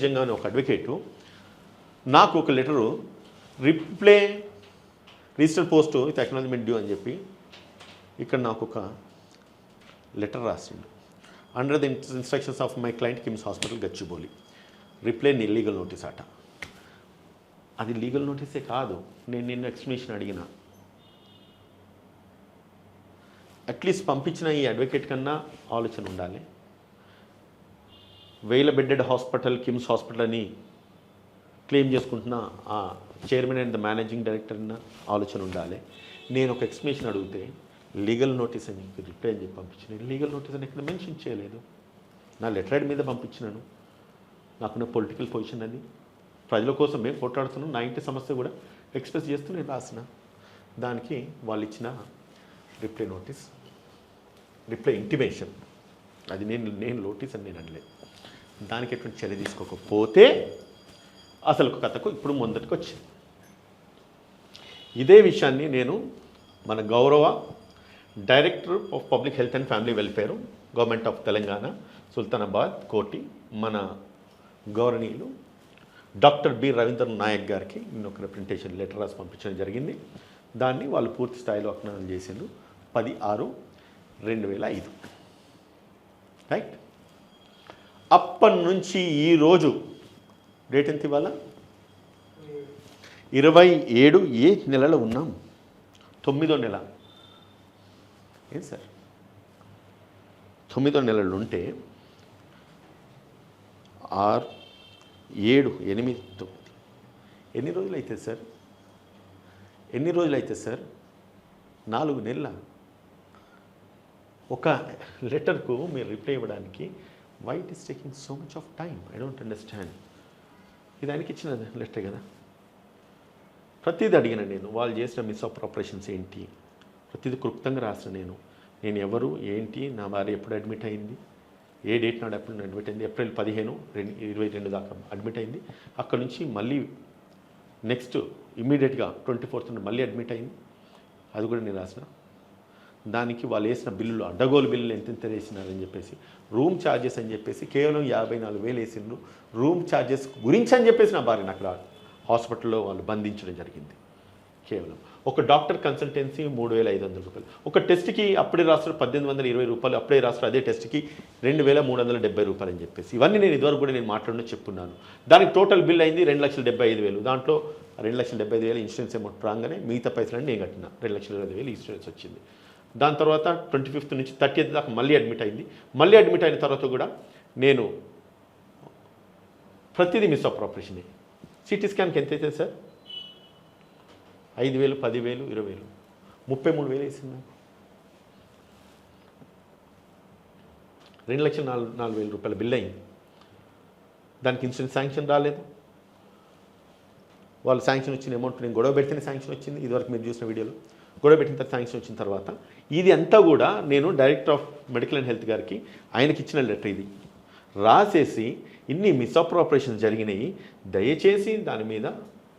Speaker 1: జంగం అనే ఒక అడ్వకేటు నాకు ఒక letter reply register post with acknowledgement due అని చెప్పి ఇక్కడ నాకు ఒక లెటర్ రాసిండు. Under the instructions of my client KIMS hospital Gachibowli, reply నీ లీగల్ నోటీస్ అట. అది లీగల్ నోటీసే కాదు, నేను నిన్ను ఎక్స్ప్లెనేషన్ అడిగిన. అట్లీస్ట్ పంపించిన ఈ అడ్వకేట్ కన్నా ఆలోచన ఉండాలి. 1000 బెడ్డెడ్ హాస్పిటల్ కిమ్స్ హాస్పిటల్ అని క్లెయిమ్ చేసుకుంటున్న ఆ chairman and the managing director అన్న ఆలోచన ఉండాలి. నేను ఒక ఎక్స్ప్లెనేషన్ అడిగితే లీగల్ నోటీస్ అని రిప్లై అని చెప్పి పంపించిన. లీగల్ నోటీస్ అని ఎక్కడ మెన్షన్ చేయలేదు. నా లెటర్ హెడ్ మీద పంపించినాను. నాకున్న పొలిటికల్ పొజిషన్ అది, ప్రజల కోసం మేము పోట్లాడుతున్నాం, నా ఇంటి సమస్య కూడా ఎక్స్ప్రెస్ చేస్తూ నేను రాసిన. దానికి వాళ్ళు ఇచ్చిన రిప్లై నోటీస్, రిప్లై ఇంటిమేషన్, అది నేను నోటీస్ అని నేను అనలేదు. దానికి ఎటువంటి చర్య తీసుకోకపోతే అసలు కథకు ఇప్పుడు ముందటికి వచ్చింది. ఇదే విషయాన్ని నేను మన గౌరవ director of public health and family welfare government of Telangana Sultanabad కోటి మన గౌరవనీయులు డాక్టర్ బి రవీంద్ర నాయక్ గారికి నేను ఒక రిప్రజెంటేషన్ లెటర్ రాసి పంపించడం జరిగింది. దాన్ని వాళ్ళు పూర్తి స్థాయిలో అక్నాలెడ్జ్ చేసిండ్రు 10/6/2005. రైట్. అప్పటి నుంచి ఈరోజు డేట్ ఎంత ఇవాళ 27 ఏ నెలలో ఉన్నాం? 9వ నెల. ఏం సార్ 9వ నెలలు ఉంటే 6, 7, 8, 9 ఎన్ని రోజులు అవుతుంది సార్? ఎన్ని రోజులు అవుతుంది సార్? 4 నెలల. ఒక లెటర్కు మీరు రిప్లై ఇవ్వడానికి why it is taking so much of time? I don't understand. ఇది ఆయనకి ఇచ్చిన లెటర్ కదా. ప్రతిదీ అడిగిన నేను, వాళ్ళు చేసిన మిస్అప్రాపరేషన్స్ ఏంటి, ప్రతిదీ క్లుప్తంగా రాసిన నేను ఎవరు ఏంటి, నా భార్య ఎప్పుడు అడ్మిట్ అయింది, ఏ డేట్ నాడు ఎప్పుడు అడ్మిట్ అయింది, ఏప్రిల్ 15, 2022 దాకా అడ్మిట్ అయింది. అక్కడ నుంచి మళ్ళీ నెక్స్ట్ ఇమ్మీడియట్గా 24th మళ్ళీ అడ్మిట్ అయింది. అది కూడా నేను రాసిన. దానికి వాళ్ళు వేసిన బిల్లులు, అడ్డగోలు బిల్లులు ఎంతెంత వేసినారని చెప్పేసి, రూమ్ ఛార్జెస్ అని చెప్పేసి కేవలం 54,000 వేసిండ్రు. రూమ్ ఛార్జెస్ గురించి అని చెప్పేసి నా భార్యను అక్కడ హాస్పిటల్లో వాళ్ళు బంధించడం జరిగింది. కేవలం ఒక డాక్టర్ కన్సల్టెన్సీ 3,500 రూపాయలు, ఒక టెస్ట్కి అప్పుడే రాస్తారు 1,820 రూపాయలు, అప్పుడే రాస్తారు అదే టెస్ట్కి 2,370 రూపాయలు అని చెప్పేసి. ఇవన్నీ నేను ఇదివరకు కూడా నేను మాట్లాడిన చెప్పున్నాను. దానికి టోటల్ బిల్ అయింది 2,75,000. దాంట్లో 2,75,000 ఇన్సూరెన్స్ అమౌంట్ రాగానే మిగతా పైసలు నేను కట్టిన 2,20,000 ఇన్సూరెన్స్ వచ్చింది. దాని తర్వాత 25th నుంచి 30th దాకా మళ్ళీ అడ్మిట్ అయింది. మళ్ళీ అడ్మిట్ అయిన తర్వాత కూడా నేను ప్రతిదీ మిస్అప్రాపరేషన్. సిటీ స్కాన్కి ఎంత అవుతుంది సార్? 5,000, 10,000, 20,000, 33,000 వేసింది నాకు. 2,04,000 రూపాయల బిల్ అయింది. దానికి ఇన్సూరెన్స్ శాంక్షన్ రాలేదు. వాళ్ళు శాంక్షన్ వచ్చిన అమౌంట్ నేను గొడవ పెడితేనే శాంక్షన్ వచ్చింది. ఇదివరకు మీరు చూసిన వీడియోలో గొడవ పెట్టిన తర్వాత శాంక్షన్ వచ్చిన తర్వాత ఇది అంతా కూడా నేను director of medical and health గారికి ఆయనకి ఇచ్చిన లెటర్ ఇది రాసేసి, ఇన్ని మిస్అప్రాపరేషన్స్ జరిగినాయి, దయచేసి దాని మీద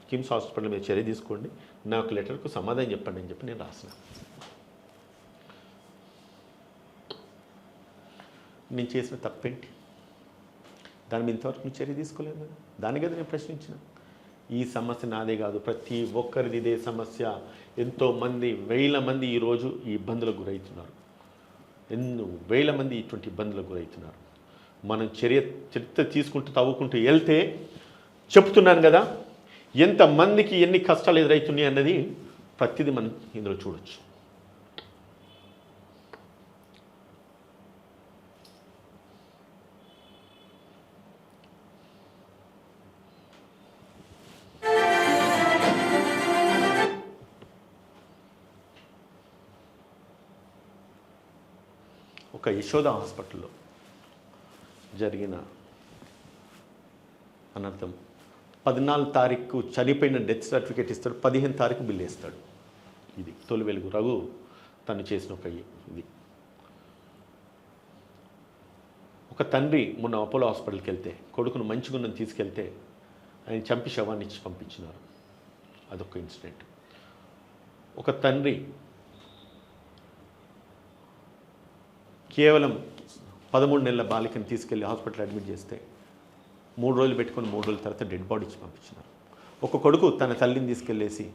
Speaker 1: కిమ్స్ హాస్పిటల్ మీద చర్య తీసుకోండి, నాకు లెటర్కు సమాధానం చెప్పండి అని చెప్పి నేను రాసిన. నేను చేసిన తప్పేంటి? దాని మీద ఇంతవరకు నేను చర్య తీసుకోలేదు కదా. దాని కదా నేను ప్రశ్నించిన. ఈ సమస్య నాదే కాదు, ప్రతి ఒక్కరిది ఇదే సమస్య. ఎంతోమంది 1000 మంది ఈరోజు ఈ ఇబ్బందులకు గురవుతున్నారు. ఎన్నో 1000 మంది ఇటువంటి ఇబ్బందులకు గురవుతున్నారు. మనం చరిత్ర తీసుకుంటూ తవ్వుకుంటూ వెళ్తే చెప్తున్నాను కదా, ఎంతమందికి ఎన్ని కష్టాలు ఎదురవుతున్నాయి అన్నది ప్రతిదీ మనం ఇందులో చూడొచ్చు. ఒక యశోద హాస్పిటల్లో జరిగిన అనర్థం. 14వ తారీఖు చనిపోయిన డెత్ సర్టిఫికేట్ ఇస్తాడు, 15వ తారీఖు బిల్ వేస్తాడు. ఇది తొలి వెలుగు రఘు తను చేసిన ఒక ఇది. ఒక తండ్రి మొన్న అపోలో హాస్పిటల్కి వెళ్తే కొడుకును మంచిగున్నని తీసుకెళ్తే ఆయన చంపి శవాన్ని ఇచ్చి పంపించినారు. అదొక ఇన్సిడెంట్. ఒక తండ్రి కేవలం 13 నెలల బాలికని తీసుకెళ్ళి హాస్పిటల్ అడ్మిట్ చేస్తే 3 రోజులు పెట్టుకొని 3 రోజుల తర్వాత డెడ్ బాడీ ఇచ్చి పంపించినారు. ఒక కొడుకు తన తల్లిని తీసుకెళ్ళేసి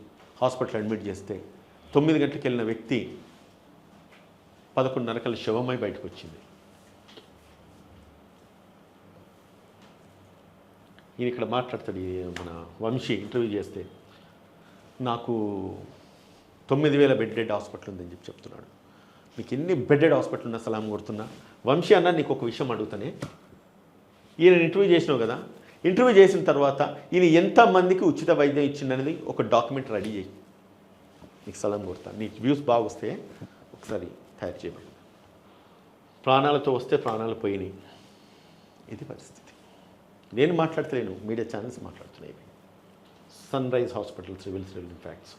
Speaker 1: హాస్పిటల్ అడ్మిట్ చేస్తే 9 గంటలకు వెళ్ళిన వ్యక్తి 11:30 శవమై బయటకు వచ్చింది. ఈయన ఇక్కడ మాట్లాడతాడు, మన వంశీ ఇంటర్వ్యూ చేస్తే నాకు 9,000 బెడెడ్ హాస్పిటల్ ఉందని చెప్తున్నాడు. మీకు ఎన్ని బెడెడ్ హాస్పిటల్ ఉన్నా సలాం కొడుతున్నా. వంశీ అన్న నీకు ఒక విషయం అడుగుతానే, ఈయన ఇంటర్వ్యూ చేసినావు కదా, ఇంటర్వ్యూ చేసిన తర్వాత ఈయన ఎంతమందికి ఉచిత వైద్యం ఇచ్చిందనేది ఒక డాక్యుమెంట్ రెడీ చేయి, నీకు సలాం కొడతాను. నీకు వ్యూస్ బాగా వస్తే ఒకసారి తయారు చేయబడి. ప్రాణాలతో వస్తే ప్రాణాలు పోయినాయి. ఇది పరిస్థితి. నేను మాట్లాడతలేను, మీడియా ఛానల్స్ మాట్లాడుతున్నాయి. Sunrise hospital civil facts.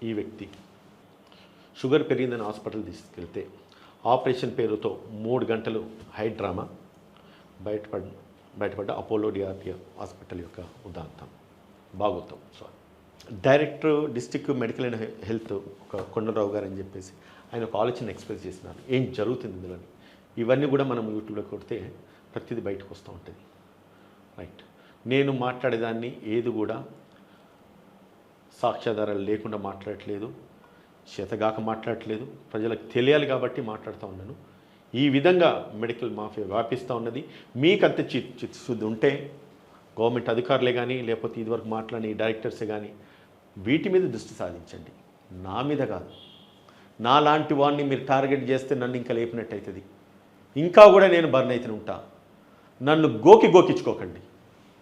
Speaker 1: ఈ వ్యక్తి షుగర్ పెరిగిందని హాస్పిటల్ తీసుకెళ్తే ఆపరేషన్ పేరుతో 3 గంటలు హై డ్రామా, బయటపడ్డ అపోలో డిఆర్పి హాస్పిటల్ యొక్క ఉదాంతం భాగవతం. Director district medical and health ఒక కొండరావు గారు అని చెప్పేసి ఆయన ఒక ఆలోచన ఎక్స్ప్రెస్ చేసినారు, ఏం జరుగుతుంది ఇందులో. ఇవన్నీ కూడా మనం యూట్యూబ్లో కొడితే ప్రతిదీ బయటకు వస్తూ ఉంటుంది. రైట్, నేను మాట్లాడేదాన్ని ఏది కూడా సాక్ష్యాధారాలు లేకుండా మాట్లాడట్లేదు, చేతగాక మాట్లాడట్లేదు, ప్రజలకు తెలియాలి కాబట్టి మాట్లాడుతూ ఉన్నాను. ఈ విధంగా మెడికల్ మాఫియా వ్యాపిస్తూ ఉన్నది. మీకంత చిత్తశుద్ధి ఉంటే గవర్నమెంట్ అధికారులే కానీ లేకపోతే ఇదివరకు మాట్లాడిన డైరెక్టర్సే కానీ వీటి మీద దృష్టి సాధించండి, నా మీద కాదు. నా లాంటి వాడిని మీరు టార్గెట్ చేస్తే నన్ను ఇంకా లేపినట్టు అవుతుంది, ఇంకా కూడా నేను బర్న్ అయితేనే ఉంటా. నన్ను గోకించుకోకండి.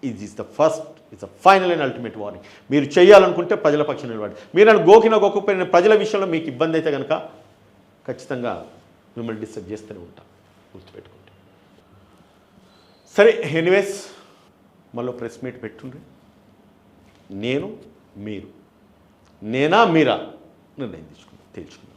Speaker 1: ఇది is the first, it's the final and ultimate warning. మీరు చేయాలనుకుంటే ప్రజల పక్షం నిలబడి, మీరు నన్ను గోకిపోయిన ప్రజల విషయంలో మీకు ఇబ్బంది అయితే కనుక ఖచ్చితంగా మిమ్మల్ని డిస్టర్బ్ చేస్తూనే ఉంటా, గుర్తుపెట్టుకోండి. సరే, ఎనీవేస్ మళ్ళీ ప్రెస్ మీట్ పెట్టుండ్రి. నేను మీరు నేనా మీరా నిర్ణయం తెలుసుకుందాం.